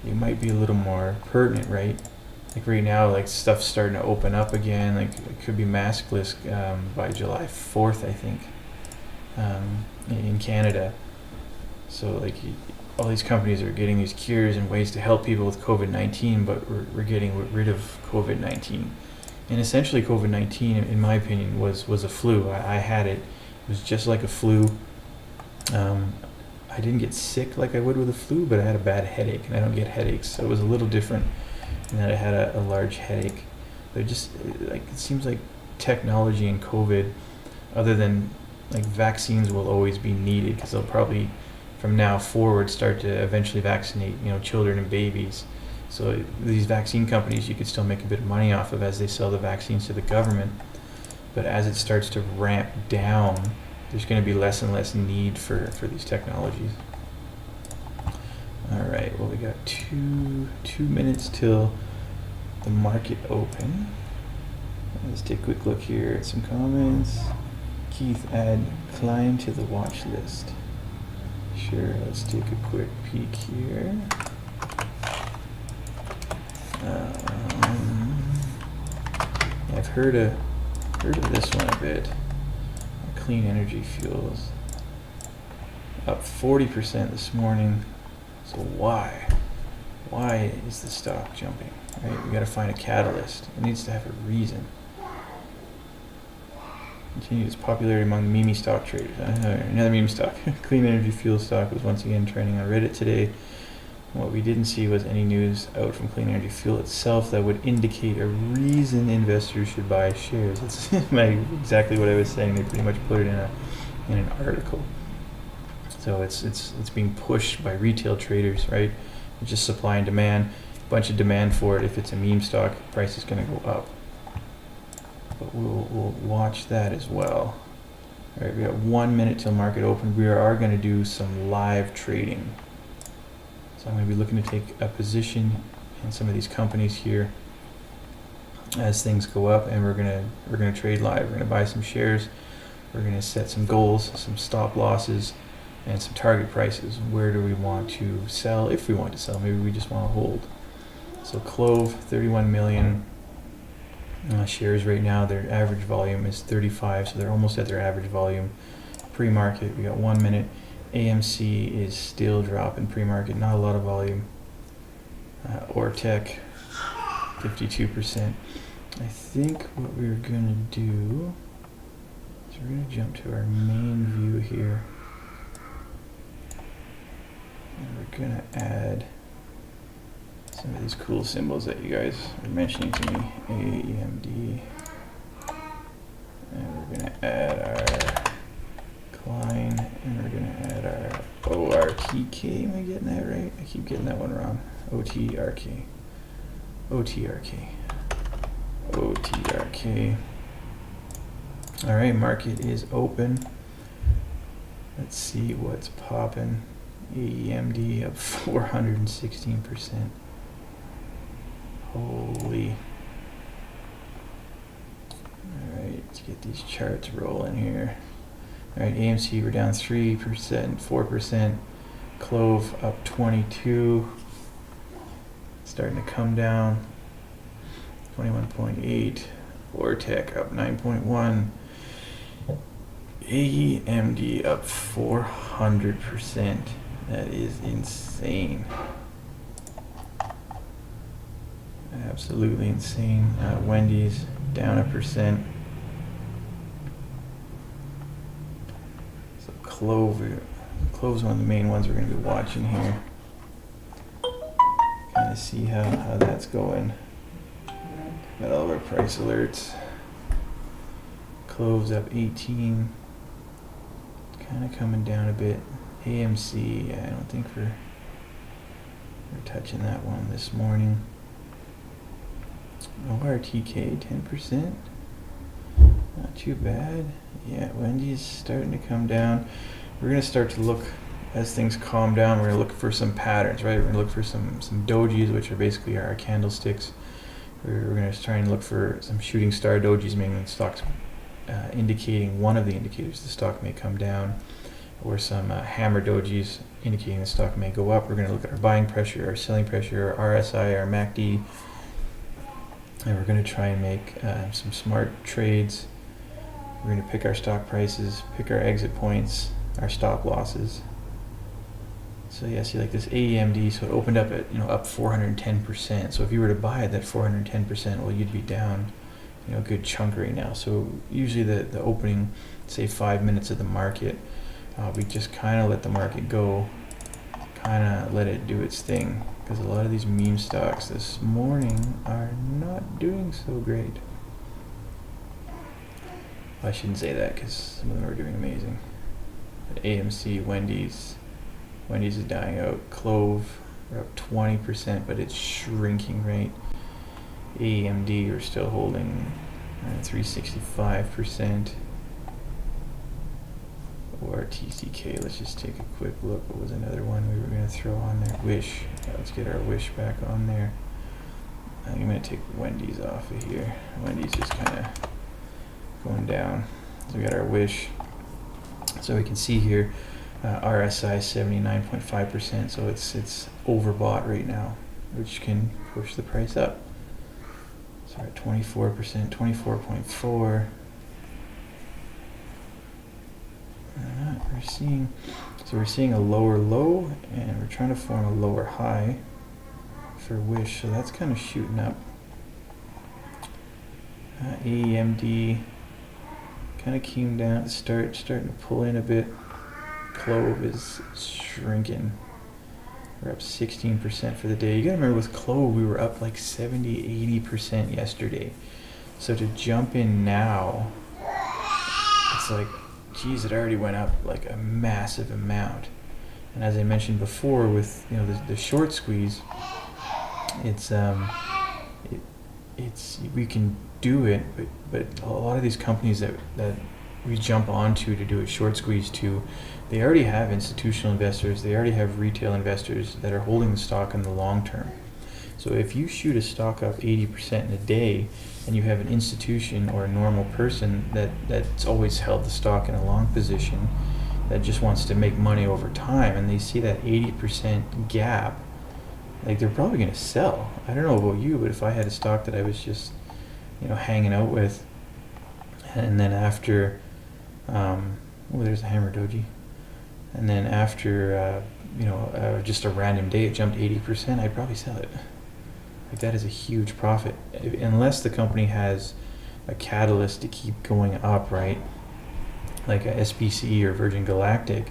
it might be a little more pertinent, right? Like right now, like stuff's starting to open up again. Like it could be maskless by July 4th, I think, in Canada. So like all these companies are getting these cures and ways to help people with COVID-19, but we're getting rid of COVID-19. And essentially COVID-19, in my opinion, was a flu. I had it. It was just like a flu. I didn't get sick like I would with a flu, but I had a bad headache, and I don't get headaches, so it was a little different in that I had a large headache. But it seems like technology and COVID, other than like vaccines, will always be needed, because they'll probably from now forward start to eventually vaccinate, you know, children and babies. So these vaccine companies, you could still make a bit of money off of as they sell the vaccines to the government. But as it starts to ramp down, there's going to be less and less need for these technologies. All right, well, we got two minutes till the market open. Let's take a quick look here at some comments. Keith, add climb to the watch list. Sure, let's take a quick peek here. I've heard of this one a bit. Clean energy fuels up 40% this morning. So why is the stock jumping? Right, we got to find a catalyst. It needs to have a reason. Continues popularity among meme stock traders. Another meme stock. Clean energy fuel stock was once again trending on Reddit today. What we didn't see was any news out from clean energy fuel itself that would indicate a reason investors should buy shares. That's exactly what I was saying. They pretty much put it in an article. So it's being pushed by retail traders, right? It's just supply and demand. A bunch of demand for it. If it's a meme stock, price is going to go up. But we'll watch that as well. All right, we got 1 minute till market open. We are going to do some live trading. So I'm going to be looking to take a position in some of these companies here as things go up, and we're going to trade live. We're going to buy some shares. We're going to set some goals, some stop losses, and some target prices. Where do we want to sell? If we want to sell, maybe we just want to hold. So CLOV, 31 million shares right now. Their average volume is 35, so they're almost at their average volume. Pre-market, we got 1 minute. AMC is still dropping pre-market, not a lot of volume. Ortec, 52%. I think what we're gonna do is we're gonna jump to our main view here, and we're gonna add some of these cool symbols that you guys are mentioning to me. AEMD, and we're We're going to add our Klein, and we're going to add our ORTK. Am I getting that right? I keep getting that one wrong. OTRK. OTRK. OTRK. All right, market is open. Let's see what's popping. AMD up 416%. Holy. All right, let's get these charts rolling here. All right, AMC, we're down 3%, 4%. CLOV up 22. Starting to come down. 21.8. Vortec up 9.1. AMD up 400%. That is insane. Absolutely insane. Wendy's down 1%. So CLOV's one of the main ones we're going to be watching here. Kind of see how that's going. Got all of our price alerts. CLOV's up 18. Kind of coming down a bit. AMC, I don't think we're touching that one this morning. ORTK 10%. Not too bad. Yeah, Wendy's starting to come down. We're going to start to look, as things calm down, we're going to look for some patterns, right? We're going to look for some dojis, which are basically our candlesticks. We're going to try and look for some shooting star dojis, meaning the stock's indicating one of the indicators the stock may come down, or some hammer dojis indicating the stock may go up. We're going to look at our buying pressure, our selling pressure, our RSI, our MACD, and we're going to try and make some smart trades. We're going to pick our stock prices, pick our exit points, our stop losses. So yeah, see like this AMD, so it opened up at up 410%. So if you were to buy it at 410%, well, you'd be down a good chunk right now. So usually the opening, say 5 minutes of the market, we just kind of let the market go, kind of let it do its thing, because a lot of these meme stocks this morning are not doing so great. I shouldn't say that because some of them are doing amazing. But AMC, Wendy's is dying out. CLOV, we're up 20%, but it's shrinking, right? AMD, we're still holding 365%. Or TCK, let's just take a quick look. What was another one we were going to throw on there? Wish. Let's get our Wish back on there. I'm going to take Wendy's off of here. Wendy's just kind of going down. So we got our Wish. So we can see here, RSI 79.5%. So it's overbought right now, which can push the price up. So we're at 24%, 24.4. We're seeing a lower low, and we're trying to form a lower high for Wish, so that's kind of shooting up. AMD kind of came down, starting to pull in a bit. CLOV is shrinking. We're up 16% for the day. You gotta remember with CLOV, we were up like 70-80% yesterday. So to jump in now, it's like, geez, it already went up like a massive amount. And as I mentioned before, with the short squeeze, it's we can do it, but a lot of these companies that we jump onto to do a short squeeze to, they already have institutional investors, they already have retail investors that are holding the stock in the long term. So if you shoot a stock up 80% in a day, and you have an institution or a normal person that's always held the stock in a long position, that just wants to make money over time, and they see that 80% gap, like they're probably going to sell. I don't know about you, but if I had a stock that I was just hanging out with, and then after there's a hammer doji, and then after just a random day it jumped 80%, I'd probably sell it. Like that is a huge profit, unless the company has a catalyst to keep going up, right? Like a SBC or Virgin Galactic.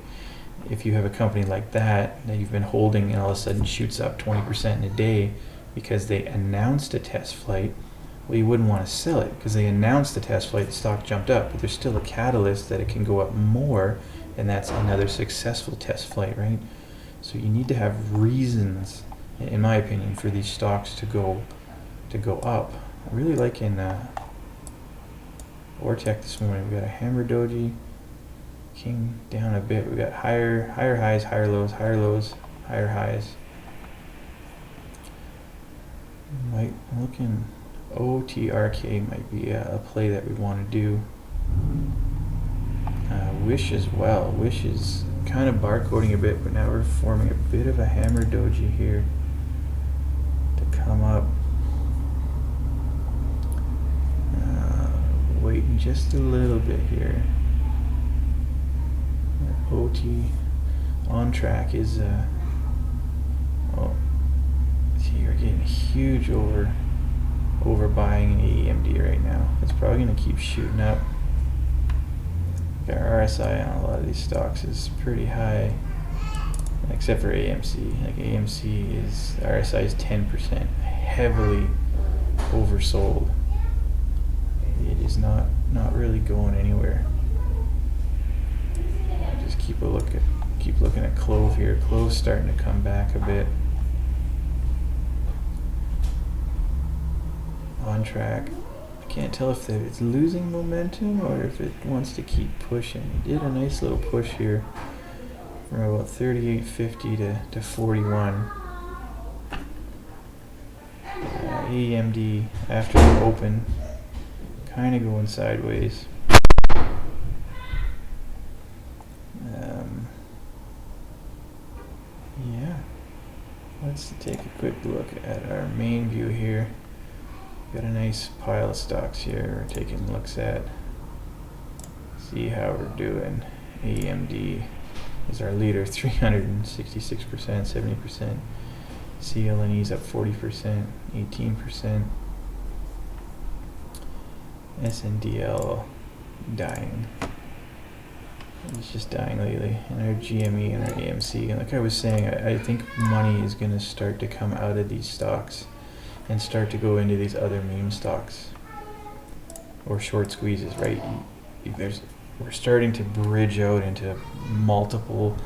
If you have a company like that you've been holding and all of a sudden shoots up 20% in a day because they announced a test flight, well, you wouldn't want to sell it because they announced the test flight, the stock jumped up, but there's still a catalyst that it can go up more, and that's another successful test flight, right? So you need to have reasons, in my opinion, for these stocks to go up. I really like in Ortec this morning. We got a hammer doji, king down a bit. We got higher highs, higher lows, higher highs. Might looking OTRK might be a play that we want to do. Wish as well. Wish is kind of barcoding a bit, but now we're forming a bit of a hammer doji here to come up. Waiting just a little bit here. OT on track is oh, see, we're getting huge overbuying in AMD right now. It's probably going to keep shooting up. Our RSI on a lot of these stocks is pretty high, except for AMC. Like AMC is, RSI is 10%, heavily oversold. It is not really going anywhere. Just keep looking at CLOV here. CLOV's starting to come back a bit. On track. I can't tell if it's losing momentum or if it wants to keep pushing. It did a nice little push here from about 38.50 to 41. AMD after the open, kind of going sideways. Yeah, let's take a quick look at our main view here. Got a nice pile of stocks here we're taking looks at. See how we're doing. AMD is our leader, 366%, 70%. CLNE's up 40%, 18%. SNDL dying. It's just dying lately. And our GME and our AMC. And like I was saying, I think money is going to start to come out of these stocks and start to go into these other meme stocks or short squeezes, right? We're starting to bridge out into multiple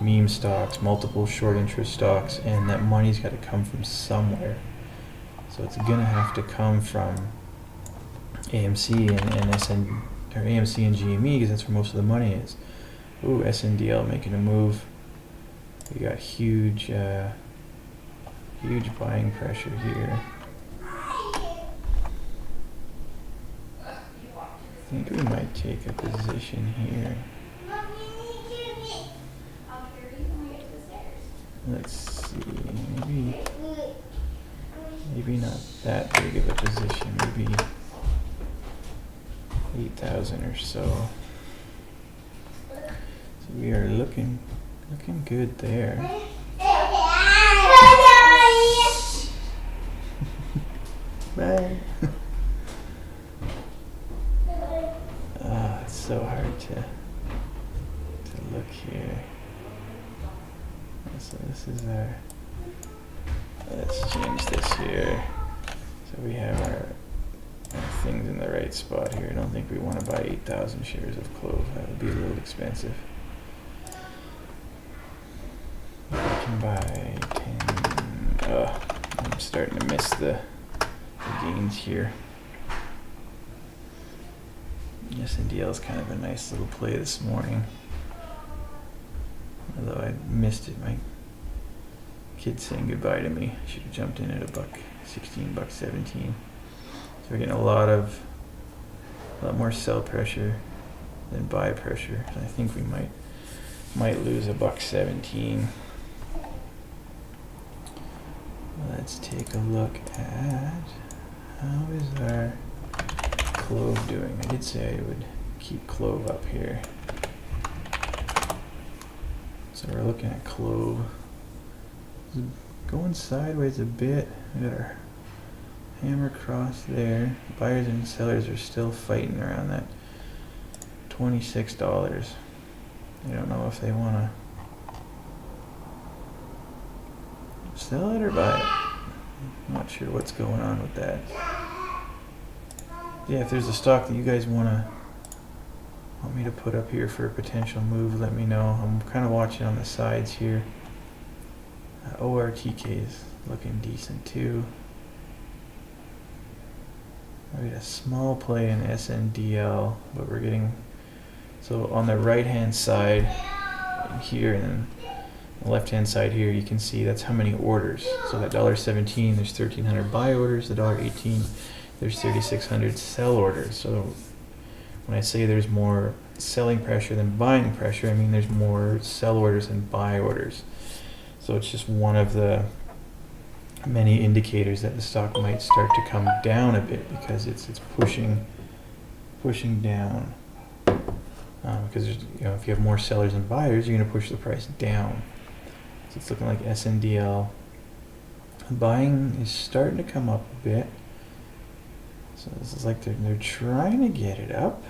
meme stocks, multiple short interest stocks, and that money's got to come from somewhere. So it's going to have to come from AMC and SN, or AMC and GME, because that's where most of the money is. Ooh, SNDL making a move. We got huge buying pressure here. I think we might take a position here. Let's see, maybe not that big of a position, maybe 8,000 or so. So we are looking good there. Bye. It's so hard to look here. So this is our, let's change this here. So we have our things in the right spot here. I don't think we want to buy 8,000 shares of CLOV. That would be a little expensive. We can buy 10. I'm starting to miss the gains here. SNDL is kind of a nice little play this morning. Although I missed it. My kid's saying goodbye to me. Should have jumped in at $1.16, $1.17. So we're getting a lot more sell pressure than buy pressure. So I think we might lose $1.17. Let's take a look at how is our CLOV doing. I did say I would keep CLOV up here. So we're looking at CLOV. It's going sideways a bit. We got our hammer cross there. Buyers and sellers are still fighting around that $26. I don't know if they want to sell it or buy it. I'm not sure what's going on with that. Yeah, if there's a stock that you guys want me to put up here for a potential move, let me know. I'm kind of watching on the sides here. ORTK is looking decent too. We got a small play in SNDL, but we're getting, so on the right hand side here and then the left hand side here, you can see that's how many orders. So that $1.17, there's 1,300 buy orders. The $1.18, there's 3,600 sell orders. So when I say there's more selling pressure than buying pressure, I mean there's more sell orders than buy orders. So it's just one of the many indicators that the stock might start to come down a bit, because it's pushing down. Because there's, if you have more sellers than buyers, you're going to push the price down. So it's looking like SNDL buying is starting to come up a bit. So this is like they're trying to get it up,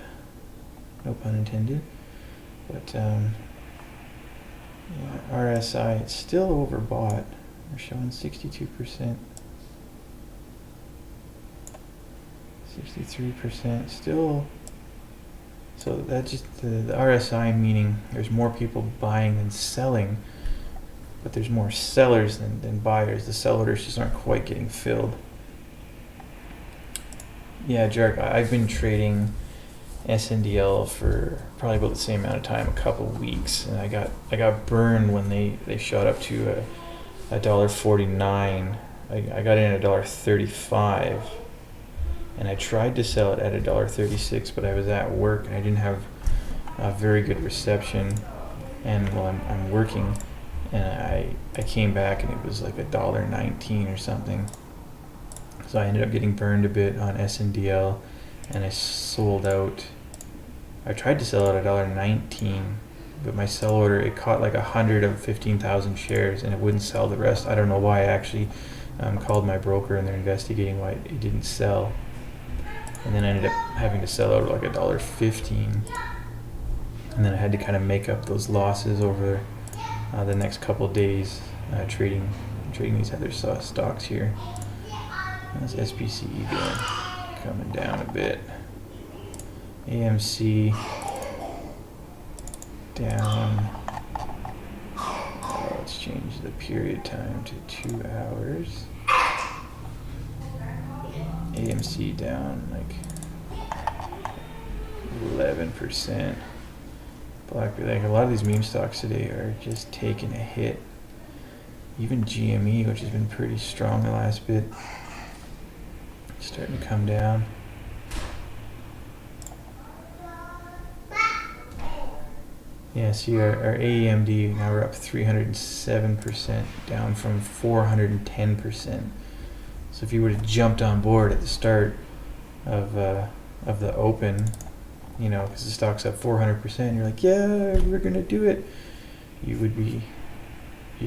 no pun intended. But yeah, RSI, it's still overbought. We're showing 62%, 63% still. So that's just the RSI, meaning there's more people buying than selling, but there's more sellers than buyers. The sell orders just aren't quite getting filled. Yeah, Jarek, I've been trading SNDL for probably about the same amount of time, a couple of weeks, and I got burned when they shot up to $1.49. I got in at $1.35, and I tried to sell it at $1.36, but I was at work and I didn't have a very good reception. And while I'm working, and I came back and it was like $1.19 or something. So I ended up getting burned a bit on SNDL, and I sold out. I tried to sell it at $1.19, but my sell order, it caught like 100 of 15,000 shares and it wouldn't sell the rest. I don't know why. I actually called my broker and they're investigating why it didn't sell. And then I ended up having to sell out like $1.15. And then I had to kind of make up those losses over the next couple of days, trading these other stocks here. How's SPCE doing? Coming down a bit. AMC down. Let's change the period time to 2 hours. AMC down like 11%. Like a lot of these meme stocks today are just taking a hit. Even GME, which has been pretty strong the last bit, starting to come down. Yeah, see our AEMD, now we're up 307%, down from 410%. So if you would have jumped on board at the start of the open, because the stock's up 400%, you're like, yeah, we're gonna do it. You'd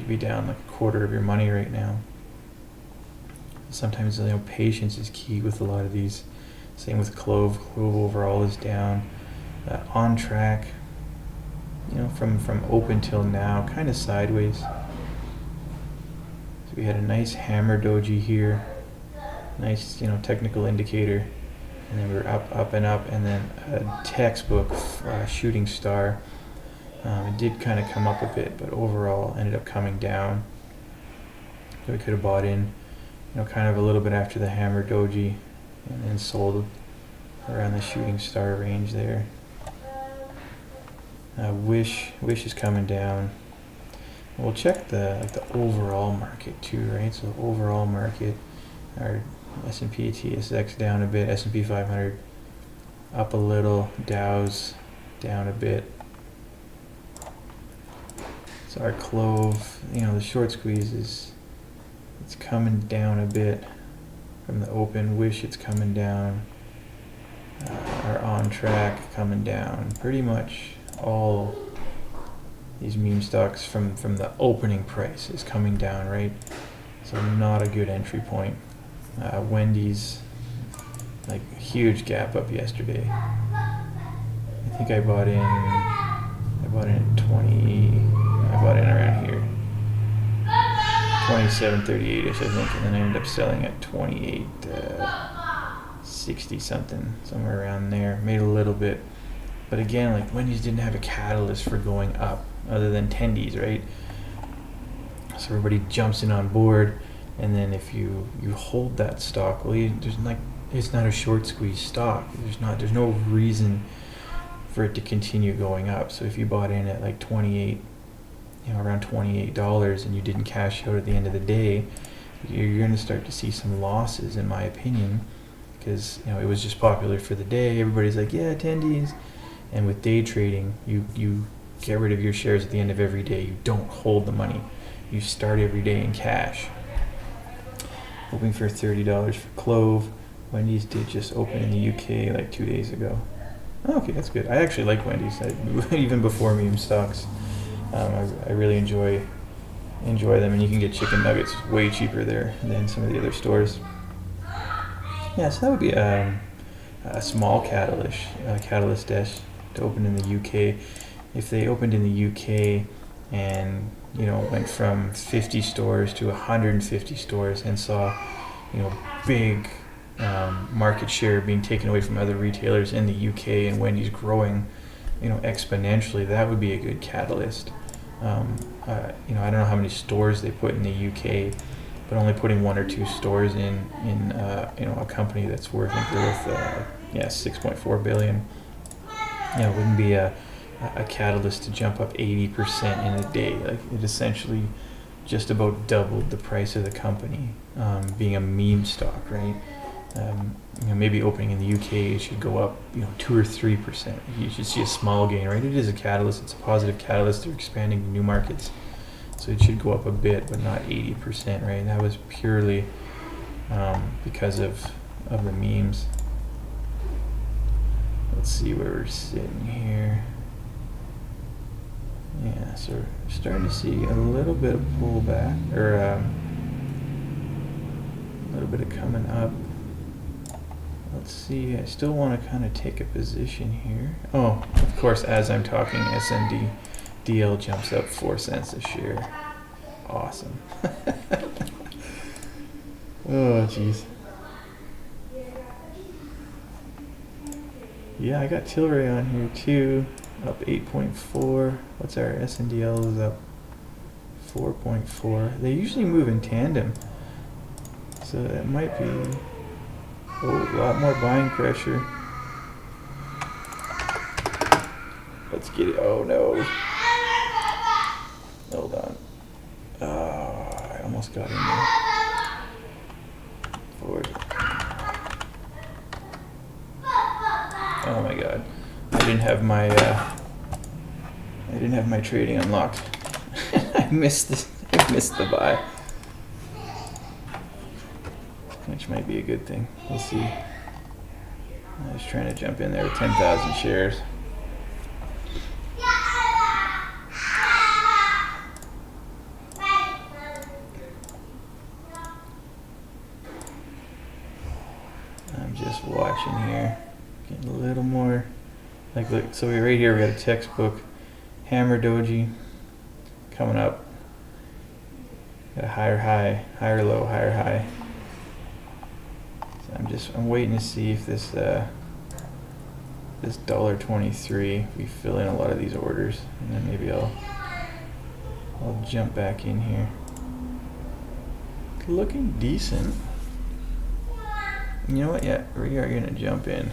be down like a quarter of your money right now. Sometimes patience is key with a lot of these. Same with CLOV. CLOV overall is down. On track, from open till now, kind of sideways. So we had a nice hammer doji here, nice technical indicator, and then we were up and up, and then a textbook shooting star. It did kind of come up a bit, but overall ended up coming down. So we could have bought in, kind of a little bit after the hammer doji, and then sold around the shooting star range there. Wish is coming down. We'll check the overall market too, right? So overall market, our S&P TSX down a bit, S&P 500 up a little, Dow's down a bit. So our CLOV, the short squeeze it's coming down a bit from the open. Wish it's coming down. Our on track coming down. Pretty much all these meme stocks from the opening price is coming down, right? So not a good entry point. Wendy's, like a huge gap up yesterday. I think I bought in at 20. I bought in around here, 27.38ish, I think, and then I ended up selling at 28.60. 60 something, somewhere around there. Made a little bit, but again, like Wendy's didn't have a catalyst for going up other than tendies, right? So everybody jumps in on board, and then if you hold that stock, well, it's not a short squeeze stock. There's no reason for it to continue going up. So if you bought in at like 28, around $28, and you didn't cash out at the end of the day, you're going to start to see some losses, in my opinion, because it was just popular for the day. Everybody's like, yeah, attendees. And with day trading, you get rid of your shares at the end of every day. You don't hold the money. You start every day in cash. Hoping for $30 for CLOV. Wendy's did just open in the UK like 2 days ago. Oh, okay, that's good. I actually like Wendy's, even before meme stocks. I really enjoy them, and you can get chicken nuggets way cheaper there than some of the other stores. Yeah, so that would be a small catalyst dash to open in the UK. If they opened in the UK and went from 50 stores to 150 stores and saw big market share being taken away from other retailers in the UK, and Wendy's growing exponentially, that would be a good catalyst. I don't know how many stores they put in the UK, but only putting 1 or 2 stores in a company that's worth $6.4 billion, wouldn't be a catalyst to jump up 80% in a day. Like, it essentially just about doubled the price of the company, being a meme stock, right? Maybe opening in the UK, it should go up 2 or 3%. You should see a small gain, right? It is a catalyst. It's a positive catalyst. They're expanding to new markets, so it should go up a bit, but not 80%, right? That was purely because of the memes. Let's see where we're sitting here. Yeah, so we're starting to see a little bit of pullback, or a little bit of coming up. Let's see, I still want to kind of take a position here. Oh, of course, as I'm talking, SNDL jumps up 4 cents a share. Awesome. Oh, jeez. Yeah, I got Tilray on here too, up 8.4. What's our SNDL is up 4.4. They usually move in tandem, so that might be a lot more buying pressure. Let's get it. Oh no. Hold on. I almost got in there. Forward. Oh my god. I didn't have my trading unlocked. I missed the buy. Which might be a good thing. We'll see. I was trying to jump in there with 10,000 shares. I'm just watching here. Getting a little more. Like, look, so right here we got a textbook. Hammer doji coming up. Got a higher high, higher low, higher high. I'm waiting to see if this $1.23, we fill in a lot of these orders, and then maybe I'll jump back in here. Looking decent. You know what? Yeah, we are gonna jump in.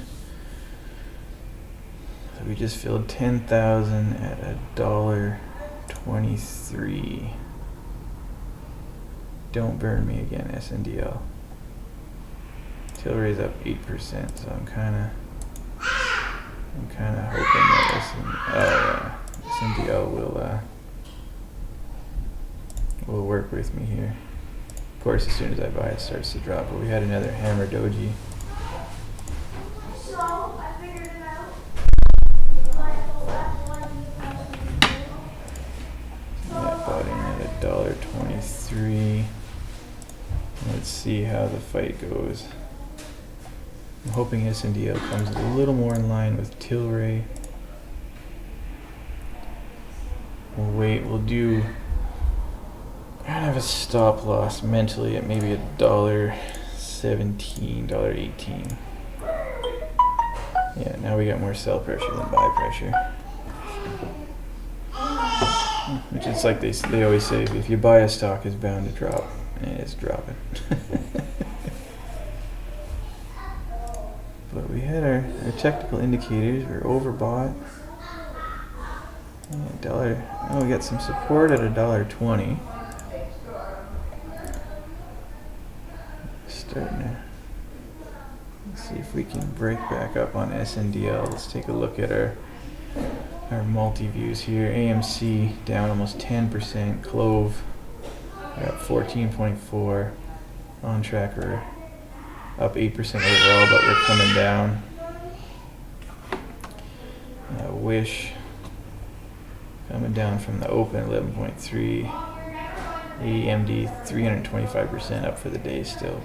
So we just filled 10,000 at $1.23. Don't burn me again, SNDL. Tilray's up 8%, so I'm kind of hoping that SNDL will work with me here. Of course, as soon as I buy, it starts to drop. But we had another hammer doji. So I figured it out. Yeah, bought in at $1.23. Let's see how the fight goes. I'm hoping SNDL comes a little more in line with Tilray. We'll wait. We'll do kind of a stop loss mentally at maybe $1.17, $1.18. Yeah, now we got more sell pressure than buy pressure. Which is like they always say, if you buy a stock, it's bound to drop. And it's dropping. But we had our technical indicators. We're overbought. Dollar. Oh, we got some support at $1.20. Starting to. Let's see if we can break back up on SNDL. Let's take a look at our multi-views here. AMC down almost 10%. CLOV at 14.4. On track, we're up 8% overall, but we're coming down. Wish coming down from the open 11.3. AMD 325% up for the day still.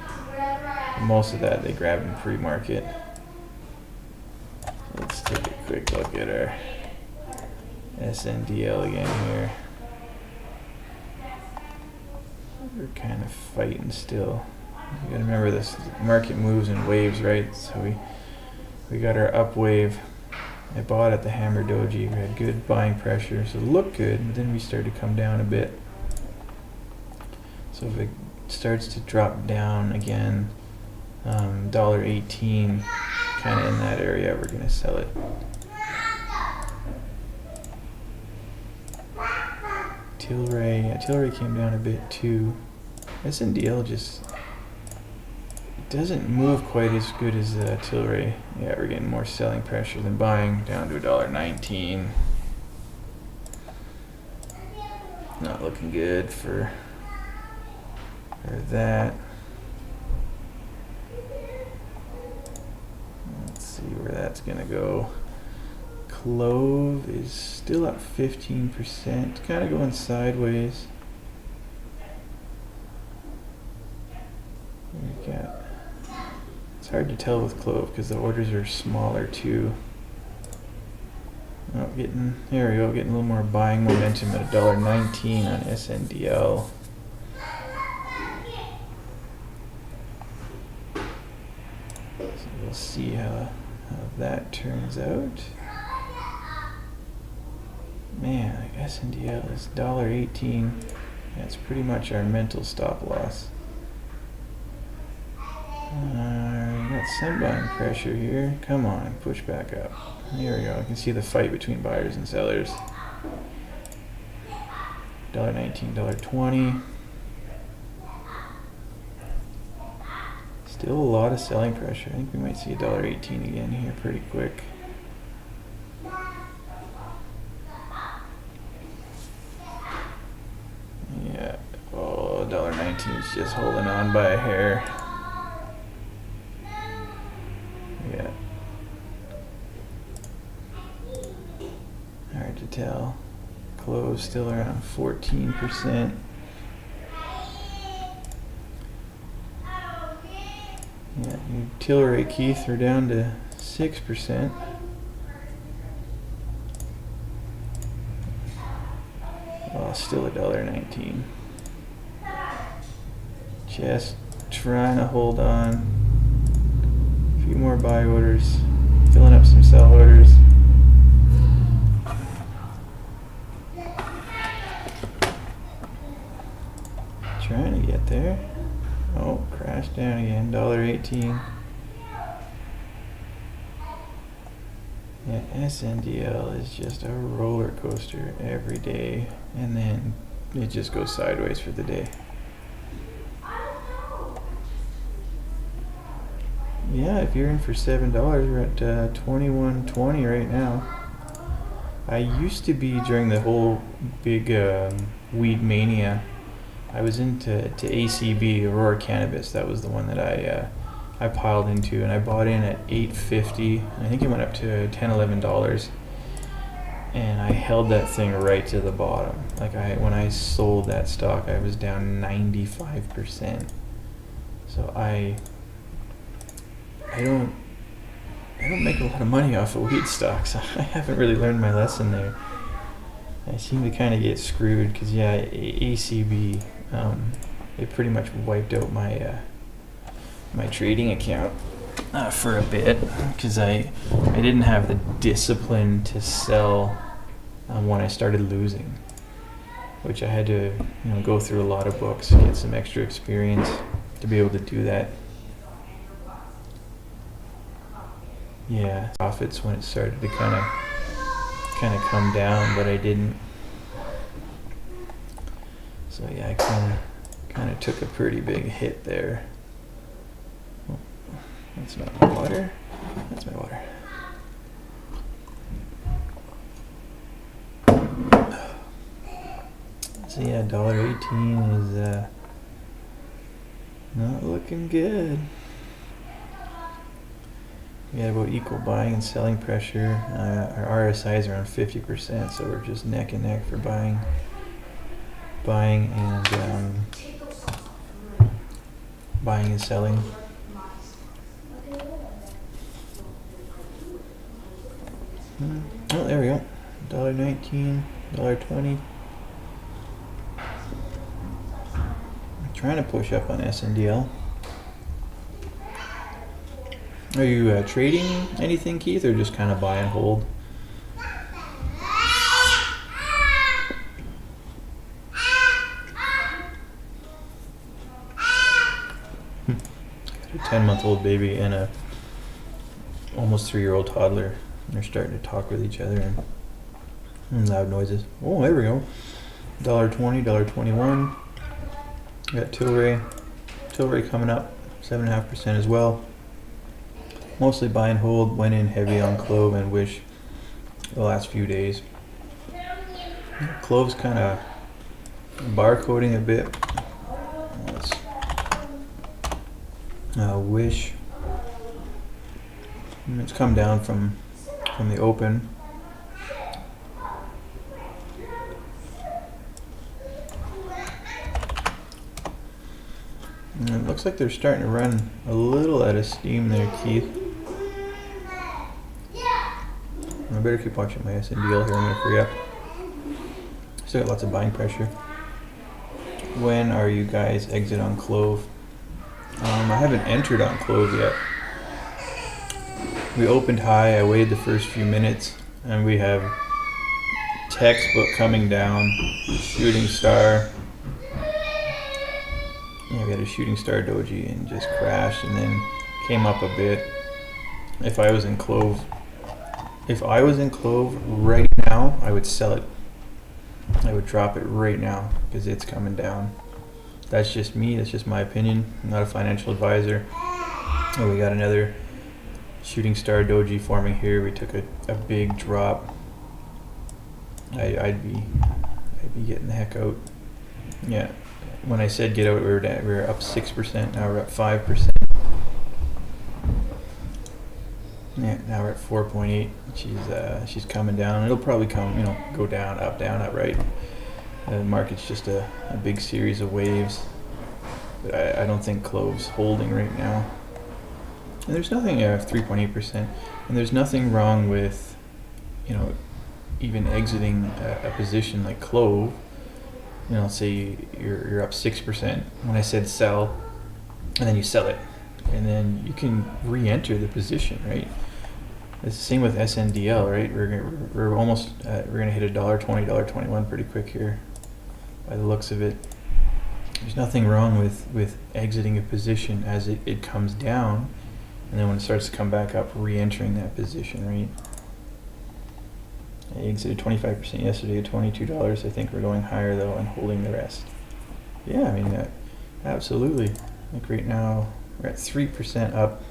Most of that they grabbed in pre-market. Let's take a quick look at our SNDL again here. We're kind of fighting still. You gotta remember this market moves in waves, right? So we got our up wave. I bought at the hammer doji. We had good buying pressure, so it looked good, but then we started to come down a bit. So if it starts to drop down again, $1.18, kind of in that area, we're gonna sell it. Tilray came down a bit too. SNDL just doesn't move quite as good as Tilray. Yeah, we're getting more selling pressure than buying, down to $1.19. Not looking good for that. Let's see where that's gonna go. CLOV is still up 15%, kind of going sideways. We got. It's hard to tell with CLOV because the orders are smaller too. Oh, there we go, getting a little more buying momentum at $1.19 on SNDL. So we'll see how that turns out. Man, like SNDL is $1.18. That's pretty much our mental stop loss. We got some buying pressure here. Come on, push back up. Here we go. I can see the fight between buyers and sellers. $1.19, $1.20. Still a lot of selling pressure. I think we might see $1.18 again here pretty quick. Yeah. Oh, $1.19 is just holding on by a hair. Yeah. Hard to tell. CLOV still around 14%. Yeah, Tilray Keith are down to 6%. Oh, still $1.19. Just trying to hold on. A few more buy orders, filling up some sell orders. Trying to get there. Oh, crashed down again, $1.18. Yeah, SNDL is just a roller coaster every day, and then it just goes sideways for the day. Yeah, if you're in for $7, we're at $21.20 right now. I used to be, during the whole big weed mania, I was into ACB, Aurora Cannabis. That was the one that I piled into, and I bought in at $8.50. I think it went up to $10, $11, and I held that thing right to the bottom. Like when I sold that stock, I was down 95%. So I don't make a lot of money off of weed stocks. I haven't really learned my lesson there. I seem to kind of get screwed because, yeah, ACB, it pretty much wiped out my my trading account. for a bit because I didn't have the discipline to sell when I started losing, which I had to go through a lot of books, get some extra experience to be able to do that. Yeah, profits when it started to kind of come down, but I didn't. So yeah, I kind of took a pretty big hit there. Oh, that's not my water. That's my water. So yeah, $1.18 is not looking good. We had about equal buying and selling pressure. Our RSI is around 50%, so we're just neck and neck for buying and selling. Oh, there we go. $1.19, $1.20. I'm trying to push up on SNDL. Are you trading anything, Keith, or just kind of buy and hold? Got a 10-month-old baby and a almost 3-year-old toddler. They're starting to talk with each other and loud noises. Oh, there we go. $1.20, $1.21. Got Tilray coming up, 7.5% as well. Mostly buy and hold. Went in heavy on CLOV and Wish the last few days. CLOV's kind of barcoding a bit. Wish. It's come down from the open. And it looks like they're starting to run a little out of steam there, Keith. I better keep watching my SNDL here. I'm going to free up. Still got lots of buying pressure. When are you guys exit on CLOV? I haven't entered on CLOV yet. We opened high. I waited the first few minutes, and we have textbook coming down, shooting star. Yeah, we had a shooting star doji and just crashed, and then came up a bit. If I was in CLOV right now, I would sell it. I would drop it right now because it's coming down. That's just me. That's just my opinion. I'm not a financial advisor. Oh, we got another shooting star doji forming here. We took a big drop. I'd be getting the heck out. Yeah. When I said get out, we were up 6%. Now we're up 5%. Yeah, now we're at 4.8. She's coming down. It'll probably go down, up, right. The market's just a big series of waves. But I don't think CLOV's holding right now. And there's nothing 3.8%, and there's nothing wrong with, even exiting a position like CLOV. Say you're up 6%. When I said sell, and then you sell it, and then you can re-enter the position, right? It's the same with SNDL, right? We're almost we're gonna hit $1.20, $1.21 pretty quick here, by the looks of it. There's nothing wrong with exiting a position as it comes down, and then when it starts to come back up, re-entering that position, right? I exited 25% yesterday at $22. I think we're going higher though and holding the rest. Yeah, I mean, absolutely. Like right now we're at 3% up.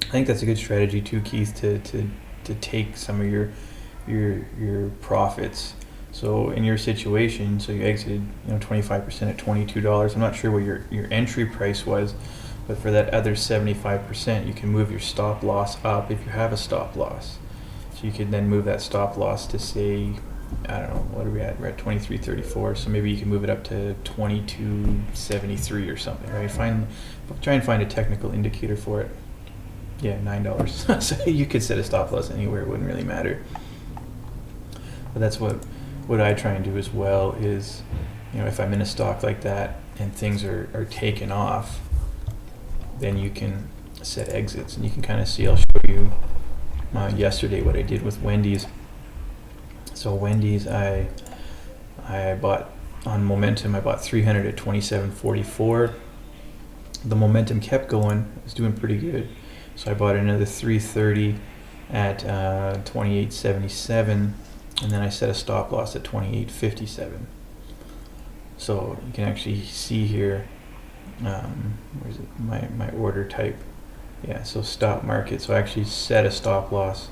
I think that's a good strategy too, Keith, to take some of your profits. So in your situation, so you exited 25% at $22. I'm not sure what your entry price was, but for that other 75%, you can move your stop loss up if you have a stop loss. So you could then move that stop loss to, say, I don't know, what are we at? We're at 23.34, so maybe you can move it up to 22.73 or something, right? Try and find a technical indicator for it. Yeah, $9. So you could set a stop loss anywhere; it wouldn't really matter. But that's what I try and do as well. Is if I'm in a stock like that and things are taken off, then you can set exits, and you can kind of see. I'll show you yesterday what I did with Wendy's. So Wendy's, I bought on momentum. I bought 300 at 27.44. The momentum kept going. It was doing pretty good. So I bought another 330 at 28.77, and then I set a stop loss at 28.57. So you can actually see here, where's it? My order type. Yeah, so stop market. So I actually set a stop loss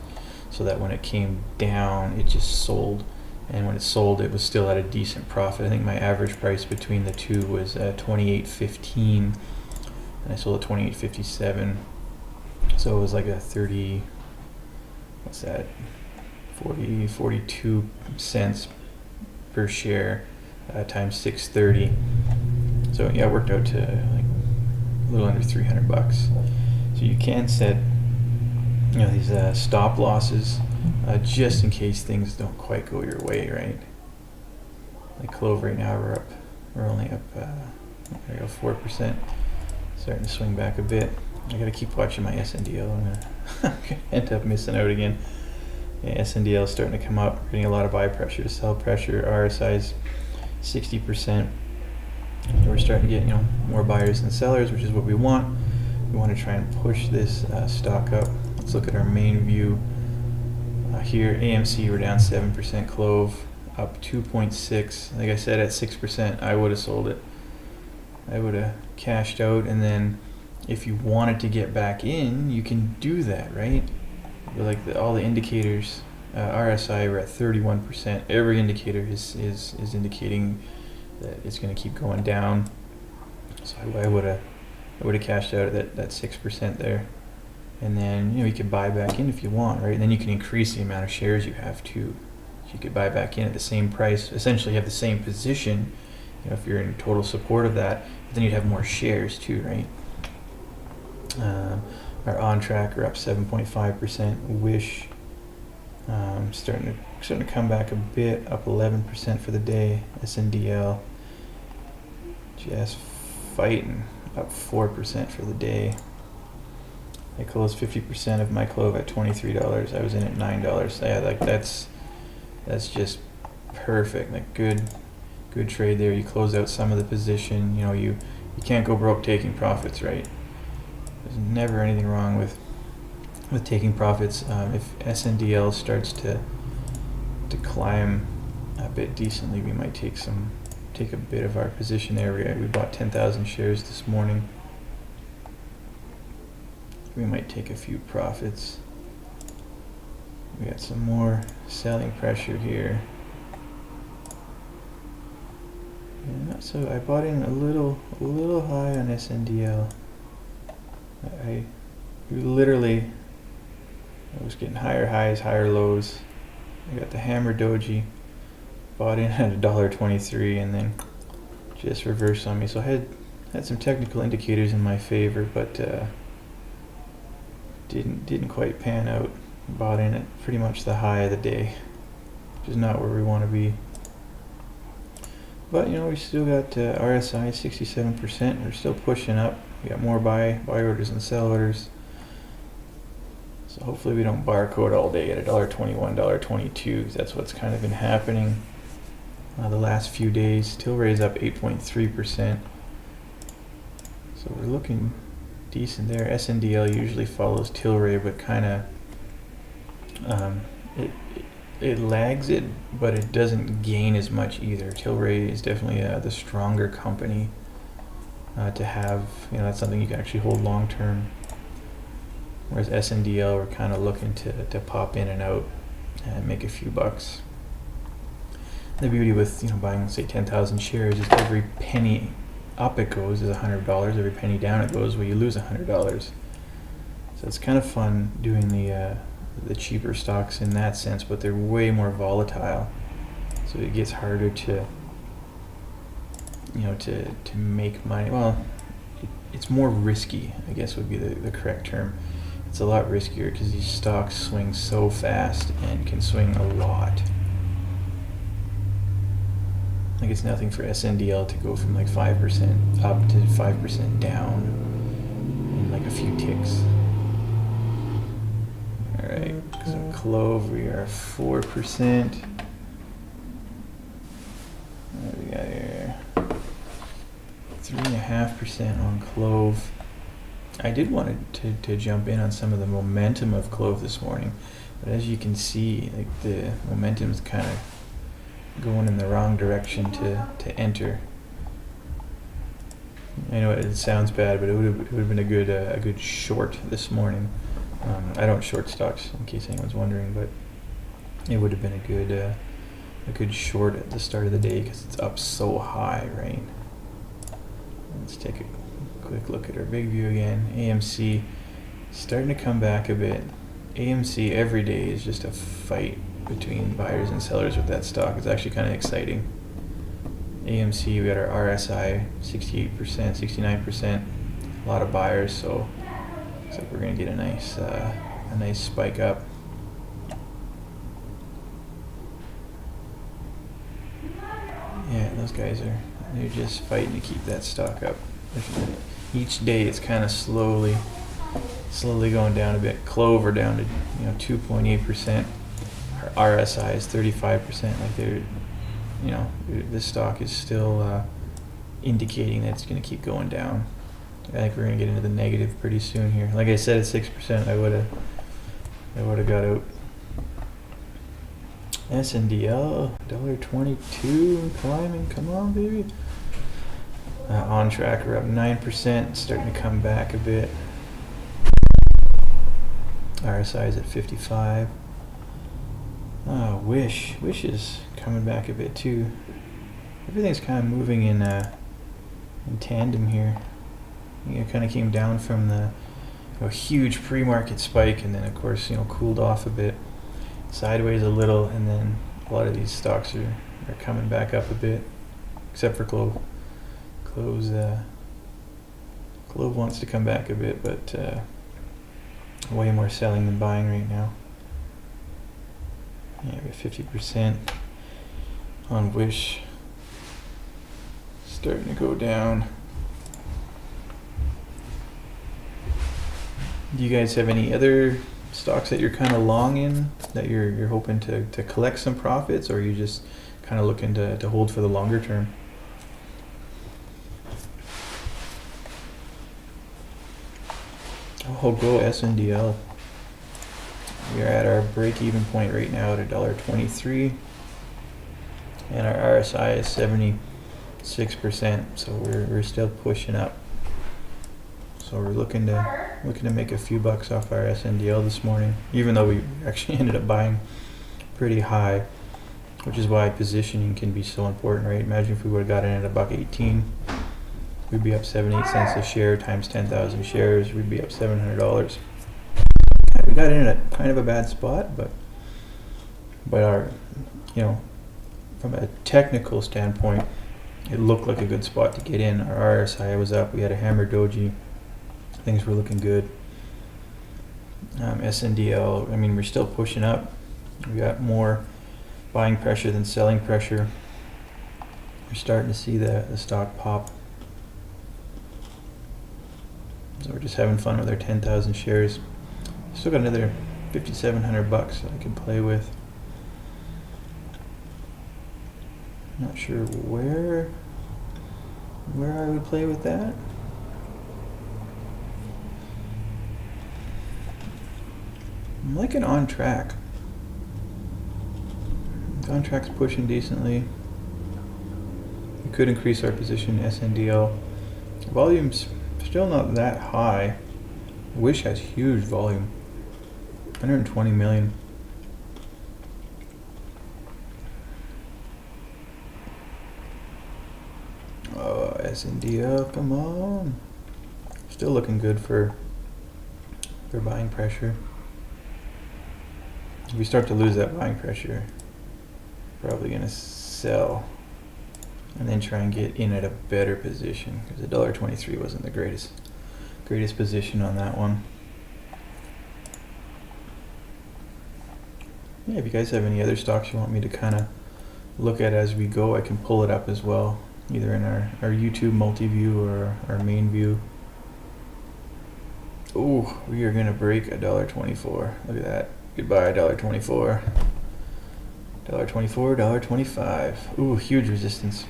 so that when it came down, it just sold. And when it sold, it was still at a decent profit. I think my average price between the two was 28.15, and I sold at 28.57. So it was like a 30, what's that, 42 cents per share times 630. So yeah, it worked out to like a little under $300. So you can set, you know, these stop losses just in case things don't quite go your way, right? Like CLOV right now, we're only up, there we go, 4%. Starting to swing back a bit. I gotta keep watching my SNDL. I'm gonna end up missing out again. Yeah, SNDL is starting to come up. We're getting a lot of buy pressure, sell pressure. RSI's 60%. We're starting to get, you know, more buyers than sellers, which is what we want. We want to try and push this stock up. Let's look at our main view. Here, AMC, we're down 7%. CLOV up 2.6. Like I said, at 6%, I would have sold it. I would have cashed out, and then if you wanted to get back in, you can do that, right? But like all the indicators, RSI, we're at 31%. Every indicator is indicating that it's going to keep going down. So I would have cashed out at that 6% there, and then, you know, you could buy back in if you want, right? And then you can increase the amount of shares you have too. So you could buy back in at the same price. Essentially, you have the same position. You know, if you're in total support of that, then you'd have more shares too, right? Our on track are up 7.5%. Wish starting to come back a bit, up 11% for the day. SNDL just fighting, up 4% for the day. I closed 50% of my CLOV at $23. I was in at $9. So yeah, like that's just perfect. Like good trade there. You close out some of the position. You know, you can't go broke taking profits, right? There's never anything wrong with taking profits. If SNDL starts to climb a bit decently, we might take a bit of our position there. We bought 10,000 shares this morning. We might take a few profits. We got some more selling pressure here. Yeah, so I bought in a little high on SNDL. I was getting higher highs, higher lows. I got the hammer doji, bought in at $1.23, and then just reversed on me. So I had some technical indicators in my favor, but didn't quite pan out. Bought in at pretty much the high of the day, which is not where we want to be. But, you know, we still got RSI 67%. We're still pushing up. We got more buy orders and sell orders. So hopefully we don't barcode all day at $1.21, $1.22, because that's what's kind of been happening the last few days. Tilray is up 8.3%. So we're looking decent there. SNDL usually follows Tilray, but kind of it lags it, but it doesn't gain as much either. Tilray is definitely the stronger company to have. You know, that's something you can actually hold long term. Whereas SNDL, we're kind of looking to pop in and out and make a few bucks. The beauty with, you know, buying, say, 10,000 shares is every penny up it goes is $100. Every penny down it goes, well, you lose $100. So it's kind of fun doing the cheaper stocks in that sense, but they're way more volatile. So it gets harder to, you know, to make money. Well, it's more risky, I guess would be the correct term. It's a lot riskier because these stocks swing so fast and can swing a lot. Like, it's nothing for SNDL to go from like 5% up to 5% down in like a few ticks. CLOV, we are 4%. What do we got here? 3.5% on CLOV. I did want to jump in on some of the momentum of CLOV this morning, but as you can see, like the momentum's kind of going in the wrong direction to enter. I know it sounds bad, but it would have been a good short this morning. I don't short stocks, in case anyone's wondering, but it would have been a good short at the start of the day because it's up so high, right? Let's take a quick look at our big view again. AMC starting to come back a bit. AMC every day is just a fight between buyers and sellers with that stock. It's actually kind of exciting. AMC, we got our RSI 68%, 69%, a lot of buyers, so looks like we're gonna get a nice spike up. Yeah, those guys they're just fighting to keep that stock up. Each day it's kind of slowly going down a bit. CLOV are down to 2.8%. Our RSI is 35%. Like this stock is still indicating that it's going to keep going down. I think we're going to get into the negative pretty soon here. Like I said, at 6%, I would have got out. SNDL, $1.22, climbing. Come on, baby. On track, we're up 9%, starting to come back a bit. RSI is at 55. Wish is coming back a bit too. Everything's kind of moving in tandem here. It kind of came down from the huge pre-market spike, and then of course cooled off a bit, sideways a little, and then a lot of these stocks are coming back up a bit, except for CLOV. CLOV wants to come back a bit, but way more selling than buying right now. Yeah, we have 50% on Wish, starting to go down. Do you guys have any other stocks that you're kind of long in, that you're hoping to collect some profits, or are you just kind of looking to hold for the longer term? I'll go SNDL. We are at our break-even point right now at $1.23, and our RSI is 76%. So we're still pushing up. So we're looking to make a few bucks off our SNDL this morning, even though we actually ended up buying pretty high, which is why positioning can be so important, right? Imagine if we would have got in at $1.18, we'd be up 78 cents a share times 10,000 shares. We'd be up $700. We got in at kind of a bad spot, but our, from a technical standpoint, it looked like a good spot to get in. Our RSI was up. We had a hammer doji. Things were looking good. SNDL, we're still pushing up. We got more buying pressure than selling pressure. We're starting to see the stock pop. So we're just having fun with our 10,000 shares. Still got another $5,700 that I can play with. Not sure where I would play with that. I'm liking On Track. On Track's pushing decently. We could increase our position in SNDL. Volume's still not that high. Wish has huge volume. 120 million. Oh, SNDL, come on. Still looking good for buying pressure. If we start to lose that buying pressure, probably gonna sell and then try and get in at a better position, because $1.23 wasn't the greatest position on that one. Yeah, if you guys have any other stocks you want me to kind of look at as we go, I can pull it up as well, either in our YouTube multi-view or our main view. Oh, we are gonna break $1.24. Look at that. Goodbye, $1.24. $1.24, $1.25. Ooh, huge resistance.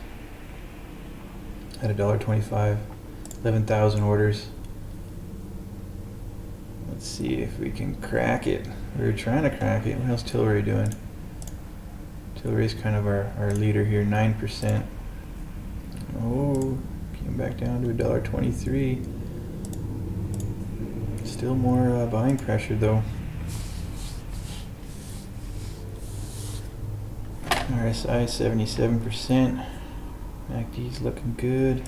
At $1.25. 11,000 orders. Let's see if we can crack it. We were trying to crack it. What else Tilray doing? Tilray's kind of our leader here, 9%. Oh, came back down to $1.23. Still more buying pressure though. RSI 77%. MACD's looking good.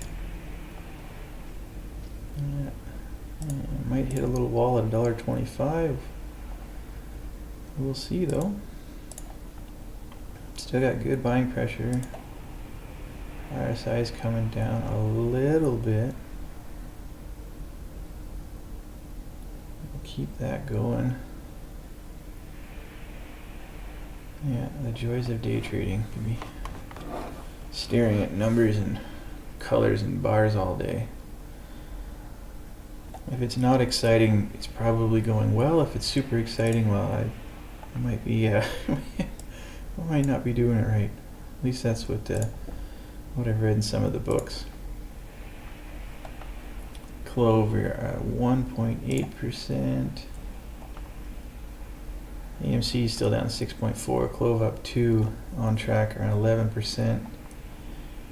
Might hit a little wall at $1.25. We'll see though. Still got good buying pressure. RSI is coming down a little bit. We'll keep that going. Yeah, the joys of day trading can be staring at numbers and colors and bars all day. If it's not exciting, it's probably going well. If it's super exciting, well, I might be, I might not be doing it right. At least that's what I've read in some of the books. CLOV, we're at 1.8%. AMC is still down 6.4. CLOV up 2, on track around 11%.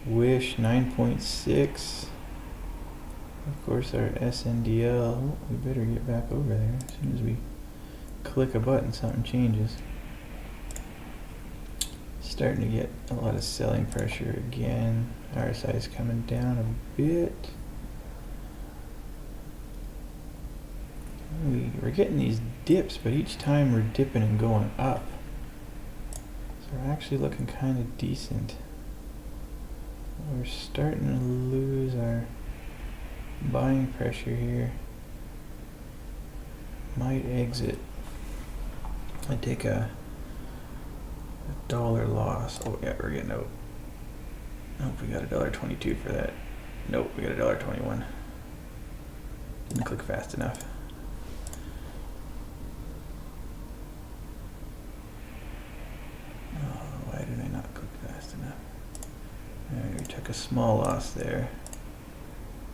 Wish 9.6. Of course, our SNDL. We better get back over there. As soon as we click a button, something changes. Starting to get a lot of selling pressure again. RSI is coming down a bit. We're getting these dips, but each time we're dipping and going up. So we're actually looking kind of decent. We're starting to lose our buying pressure here. Might exit. I'd take a dollar loss. Oh yeah, we're getting out. Nope, we got $1.22 for that. Nope, we got $1.21. Didn't click fast enough. Oh, why did I not click fast enough? Alright, we took a small loss there.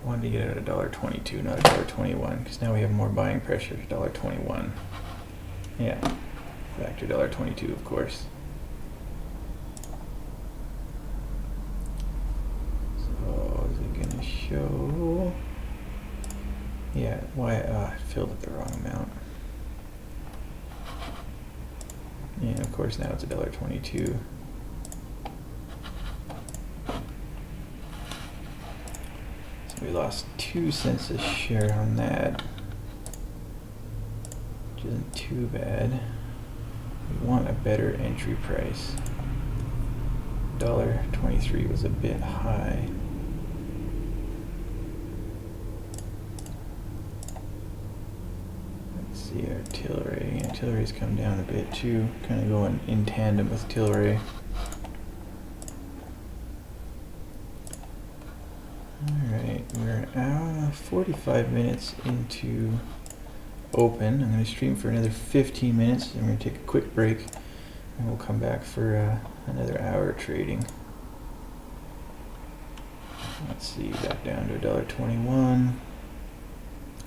Wanted to get it at $1.22, not $1.21, because now we have more buying pressure at $1.21. Yeah, back to $1.22, of course. So is it gonna show? Yeah, why? I filled it the wrong amount. Yeah, of course now it's $1.22. We lost 2 cents a share on that, which isn't too bad. We want a better entry price. $1.23 was a bit high. Let's see our Tilray. Yeah, Tilray's come down a bit too, kind of going in tandem with Tilray. Alright, we're 45 minutes into open. I'm going to stream for another 15 minutes, and we're going to take a quick break, and we'll come back for another hour of trading. Let's see, back down to $1.21.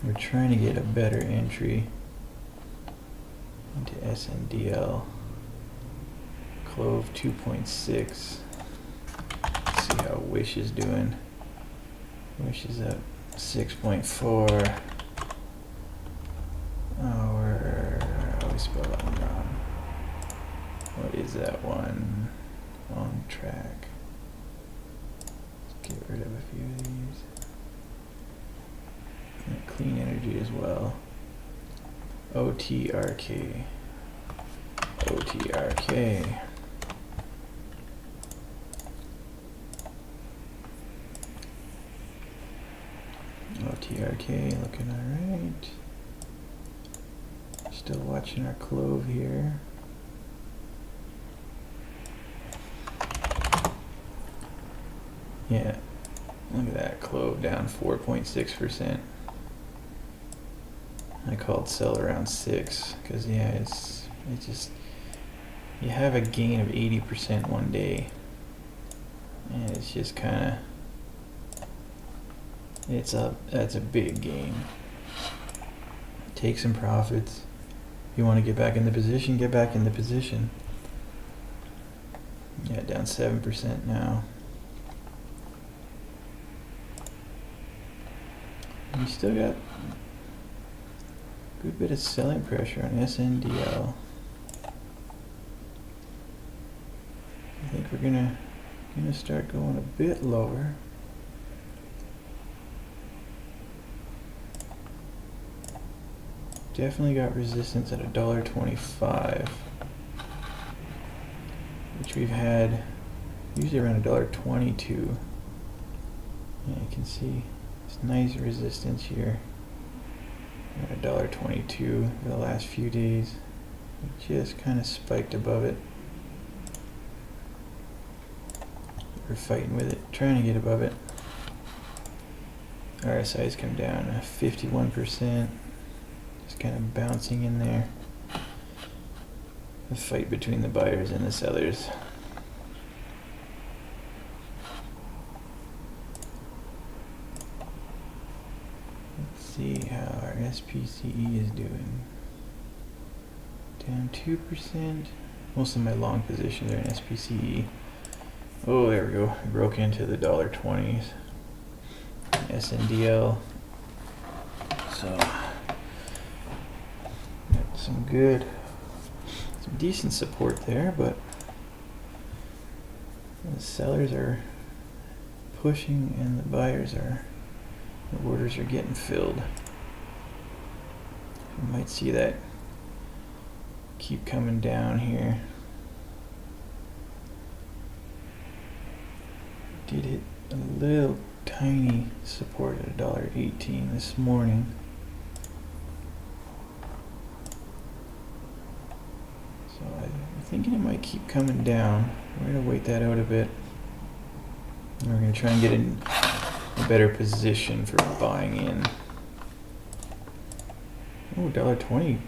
We're trying to get a better entry into SNDL. CLOV 2.6. Let's see how Wish is doing. Wish is at 6.4. I always spell that one wrong. What is that one? On track. Let's get rid of a few of these. And clean energy as well. OTRK. OTRK. OTRK looking alright. Still watching our CLOV here. Yeah, look at that, CLOV down 4.6%. I called sell around 6 because yeah, It's just, you have a gain of 80% one day, and it's just kind of, that's a big gain. Take some profits. If you want to get back in the position, get back in the position. Yeah, down 7% now. You still got a good bit of selling pressure on SNDL. I think we're gonna start going a bit lower. Definitely got resistance at $1.25, which we've had usually around $1.22. Yeah, you can see it's nice resistance here at $1.22 for the last few days. It just kind of spiked above it. We're fighting with it, trying to get above it. RSI's come down 51%. Just kind of bouncing in there. The fight between the buyers and the sellers. Let's see how our SPCE is doing. Down 2%. Most of my long positions are in SPCE. Oh, there we go. We broke into the $1.20s. SNDL. So, got some decent support there, but the sellers are pushing and the buyers are, the orders are getting filled. You might see that keep coming down here. Did hit a little tiny support at $1.18 this morning. So I'm thinking it might keep coming down. We're going to wait that out a bit. And we're going to try and get in a better position for buying in. Oh, $1.20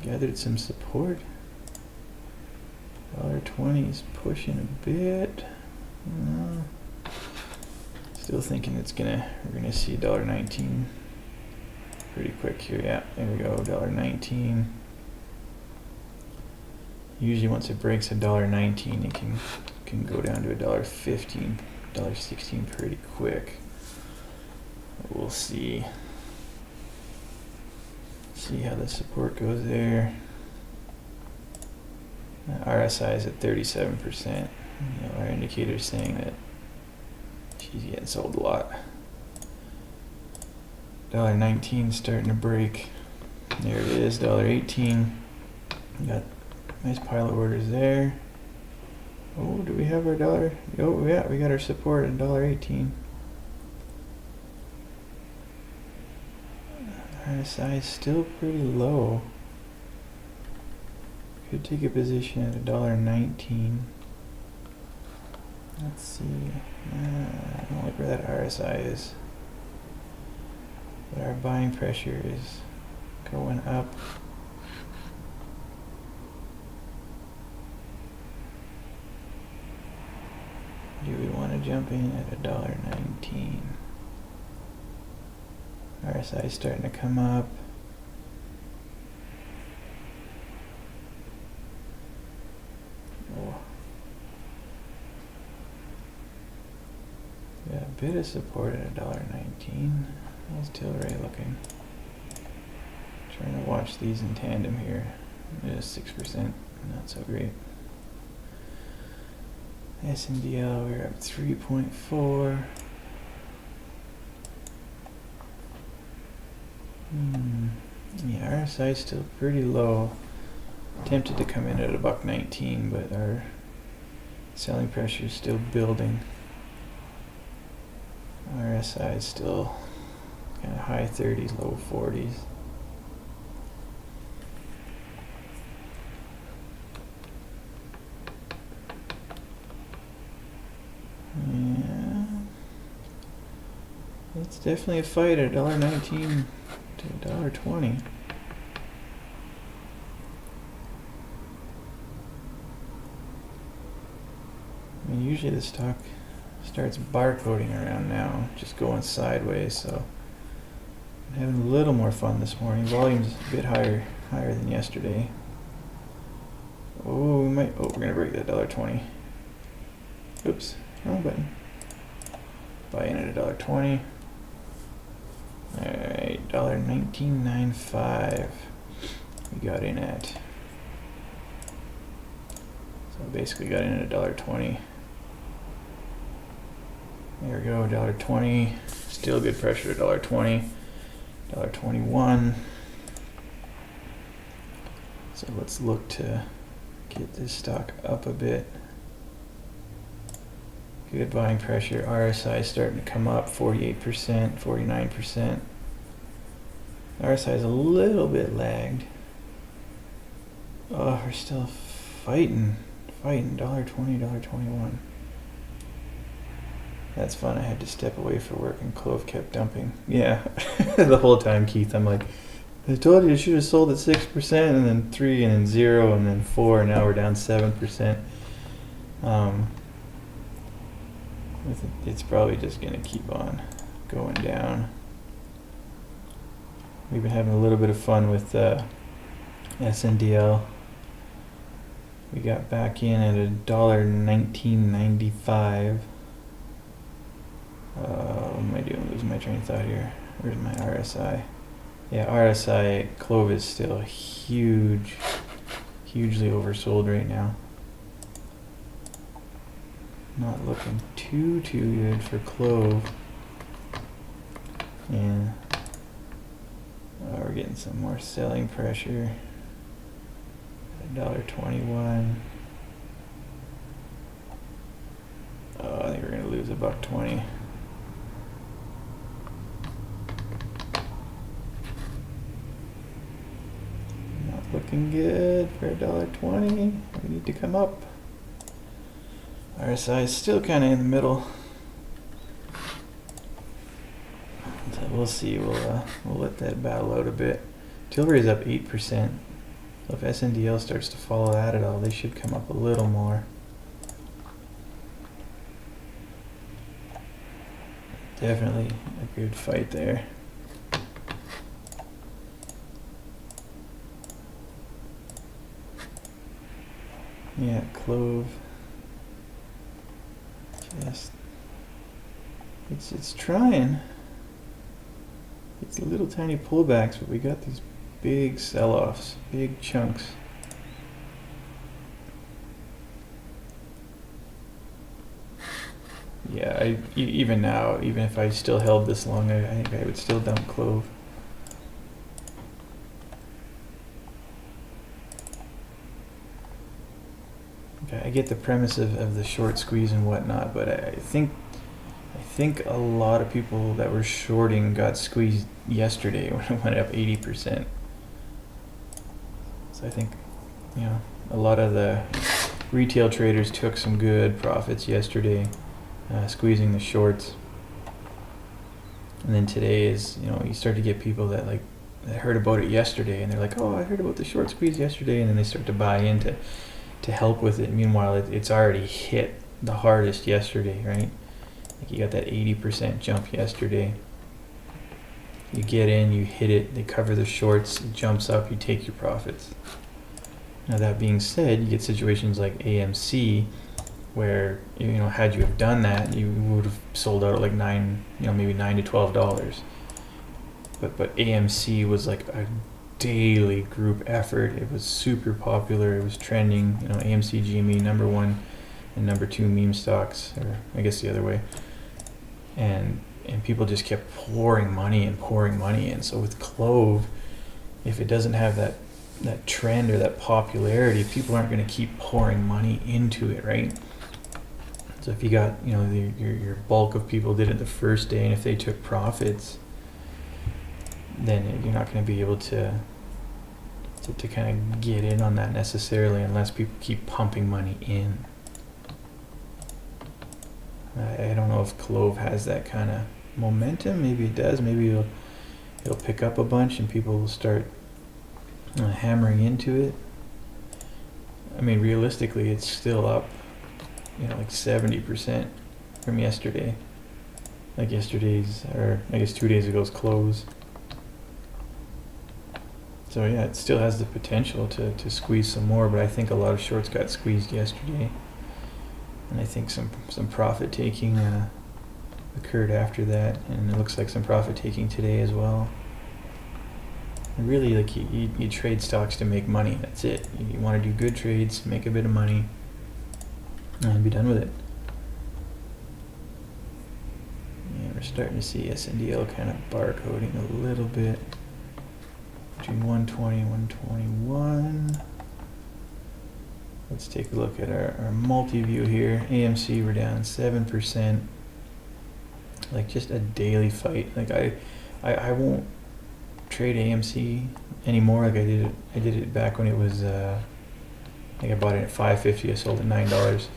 gathered some support. $1.20 is pushing a bit. Still thinking we're gonna see $1.19 pretty quick here. Yeah, there we go, $1.19. Usually once it breaks $1.19, it can go down to $1.15, $1.16 pretty quick. We'll see. See how the support goes there. RSI is at 37%. Our indicator's saying that she's getting sold a lot. $1.19 starting to break. There it is, $1.18. Got a nice pile of orders there. Oh, do we have our dollar? Oh yeah, we got our support at $1.18. RSI is still pretty low. Could take a position at $1.19. Let's see. I don't like where that RSI is. But our buying pressure is going up. Do we want to jump in at $1.19? RSI is starting to come up. Oh. Got a bit of support at $1.19. How's Tilray looking? Trying to watch these in tandem here. It is 6%, not so great. SNDL, we're up 3.4. Yeah, RSI is still pretty low. Tempted to come in at $1.19, but our selling pressure is still building. RSI is still kind of high 30s, low 40s. Yeah, it's definitely a fight at $1.19 to $1.20. mean, usually the stock starts barcoding around now, just going sideways, so I'm having a little more fun this morning. Volume's a bit higher than yesterday. Oh, we're gonna break that $1.20. Oops, wrong button. Buy in at $1.20. Alright, $1.1995 we got in at. So basically got in at $1.20. There we go, $1.20. Still good pressure at $1.20. $1.21. So let's look to get this stock up a bit. Good buying pressure. RSI is starting to come up, 48%, 49%. RSI is a little bit lagged. Oh, we're still fighting. $1.20, $1.21. That's fun. I had to step away for work and CLOV kept dumping. Yeah, the whole time, Keith, I'm like, I told you should have sold at 6%, and then 3, and then 0, and then 4, and now we're down 7%. It's probably just going to keep on going down. We've been having a little bit of fun with SNDL. We got back in at $1.1995. What am I doing? Losing my train of thought here. Where's my RSI? Yeah, RSI CLOV is still hugely oversold right now. Not looking too good for CLOV. Yeah. We're getting some more selling pressure. $1.21. I think we're gonna lose $1.20. Not looking good for $1.20. We need to come up. RSI is still kind of in the middle. So we'll see. We'll let that battle out a bit. Tilbury is up 8%. So if SNDL starts to follow that at all, they should come up a little more. Definitely a good fight there. Yeah, CLOV. It's trying. It's little tiny pullbacks, but we got these big sell-offs, big chunks. Yeah, even now, even if I still held this long, I think I would still dump CLOV. Okay, I get the premise of the short squeeze and whatnot, but I think a lot of people that were shorting got squeezed yesterday when it went up 80%. So I think, a lot of the retail traders took some good profits yesterday, squeezing the shorts. And then today is, you start to get people that heard about it yesterday and they're like, oh, I heard about the short squeeze yesterday, and then they start to buy into to help with it. Meanwhile, it's already hit the hardest yesterday, right? Like you got that 80% jump yesterday. You get in, you hit it, they cover the shorts, it jumps up, you take your profits. Now that being said, you get situations like AMC where, had you have done that, you would have sold out at like maybe $9 to $12. But AMC was like a daily group effort. It was super popular. It was trending. AMC GME #1 and #2 meme stocks, or I guess the other way. And people just kept pouring money in. So with CLOV, if it doesn't have that trend or that popularity, people aren't going to keep pouring money into it, right? So if you got your bulk of people did it the first day, and if they took profits, then you're not going to be able to kind of get in on that necessarily unless people keep pumping money in. I don't know if CLOV has that kind of momentum. Maybe it does. Maybe it'll pick up a bunch and people will start hammering into it. I mean, realistically, it's still up you know, like 70% from yesterday. Like yesterday's, or I guess 2 days ago's close. So yeah, it still has the potential to squeeze some more, but I think a lot of shorts got squeezed yesterday. And I think some profit taking occurred after that, and it looks like some profit taking today as well. And really, like, you trade stocks to make money. That's it. You want to do good trades, make a bit of money, and be done with it. Yeah, we're starting to see SNDL kind of barcoding a little bit between 120 and 121. Let's take a look at our multi-view here. AMC, we're down 7%. Like, just a daily fight. Like, I won't trade AMC anymore. Like, I did it back when it was I think I bought it at $5.50. I sold it $9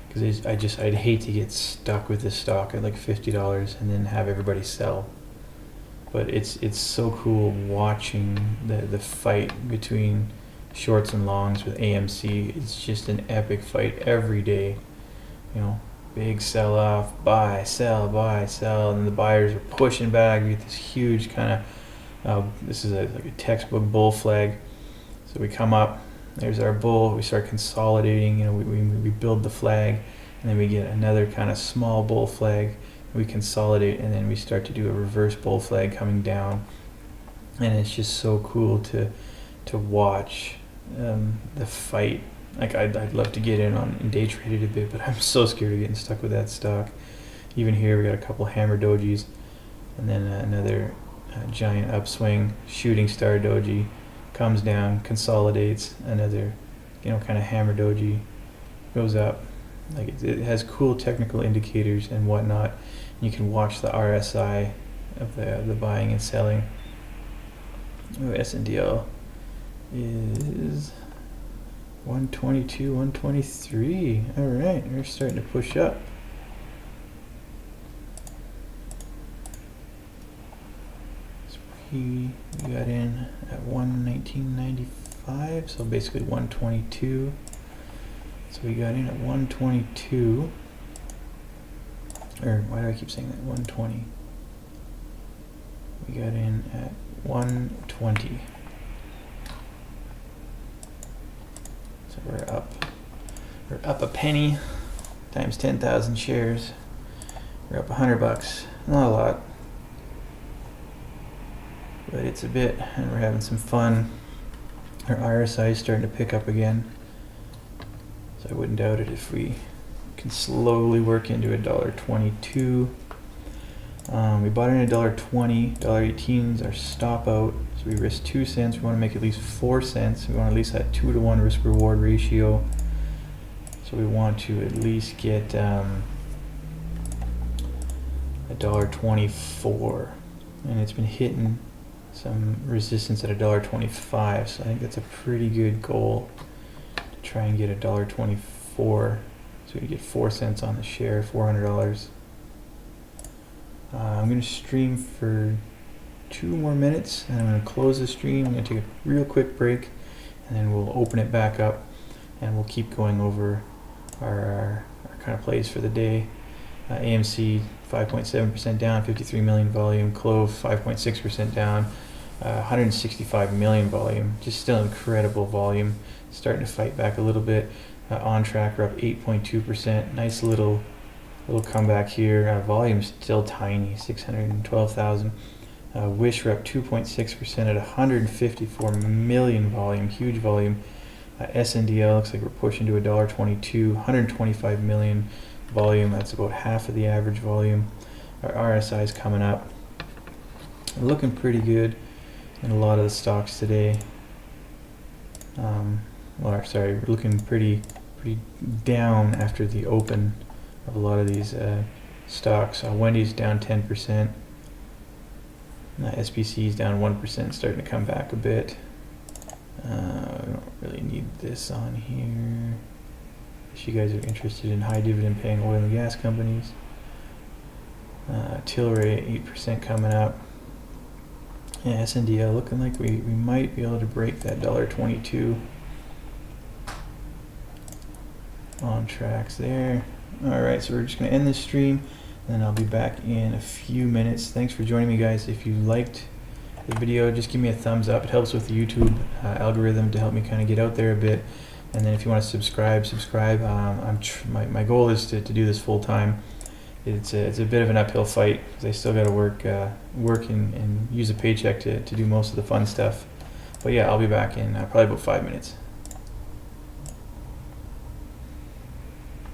because I'd hate to get stuck with this stock at like $50 and then have everybody sell. But it's so cool watching the fight between shorts and longs with AMC. It's just an epic fight every day. You know, big sell off, buy, sell, and the buyers are pushing back. You get this huge kind of this is like a textbook bull flag. So we come up, there's our bull, we start consolidating, you know, we build the flag, and then we get another kind of small bull flag, we consolidate, and then we start to do a reverse bull flag coming down. And it's just so cool to watch the fight. Like, I'd love to get in on and day trade it a bit, but I'm so scared of getting stuck with that stock. Even here we got a couple hammer dojis, and then another giant upswing shooting star doji comes down, consolidates, another, you know, kind of hammer doji goes up. Like, it has cool technical indicators and whatnot. You can watch the RSI of the buying and selling. SNDL is 122, 123. All right, we're starting to push up. We got in at 119.95, so basically 122. So we got in at 122. Or why do I keep saying that? 120. We got in at 120. So we're up a penny times 10,000 shares. We're up $100. Not a lot, but it's a bit, and we're having some fun. Our RSI is starting to pick up again, so I wouldn't doubt it if we can slowly work into $1.22. We bought in $1.20, $1.18 is our stop out, so we risked 2 cents. We want to make at least 4 cents. We want at least that 2-to-1 risk reward ratio. So we want to at least get $1.24, and it's been hitting some resistance at $1.25, so I think that's a pretty good goal to try and get $1.24, so we get 4 cents on the share, $400. I'm going to stream for 2 more minutes, and I'm going to close the stream. I'm going to take a real quick break, and then we'll open it back up, and we'll keep going over our kind of plays for the day. AMC 5.7% down, 53 million volume. CLOV 5.6% down, 165 million volume. Just still incredible volume. Starting to fight back a little bit. On track, we're up 8.2%. Nice little comeback here. Volume still tiny, 612,000. Wish, we're up 2.6% at 154 million volume. Huge volume. SNDL looks like we're pushing to $1.22, 125 million volume. That's about half of the average volume. Our RSI is coming up. We're looking pretty good in a lot of the stocks today. We're looking pretty down after the open of a lot of these stocks. Wendy's down 10%. SPC is down 1%, starting to come back a bit. We don't really need this on here. If you guys are interested in high dividend paying oil and gas companies. Tilray 8% coming up. Yeah, SNDL looking like we might be able to break that $1.22. on tracks there. All right, so we're just gonna end this stream, and I'll be back in a few minutes. Thanks for joining me, guys. If you liked the video, just give me a thumbs up. It helps with the YouTube algorithm to help me kind of get out there a bit. And then if you want to subscribe. My goal is to do this full time. It's a bit of an uphill fight because I still got to work and use a paycheck to do most of the fun stuff. But yeah, I'll be back in probably about 5 minutes.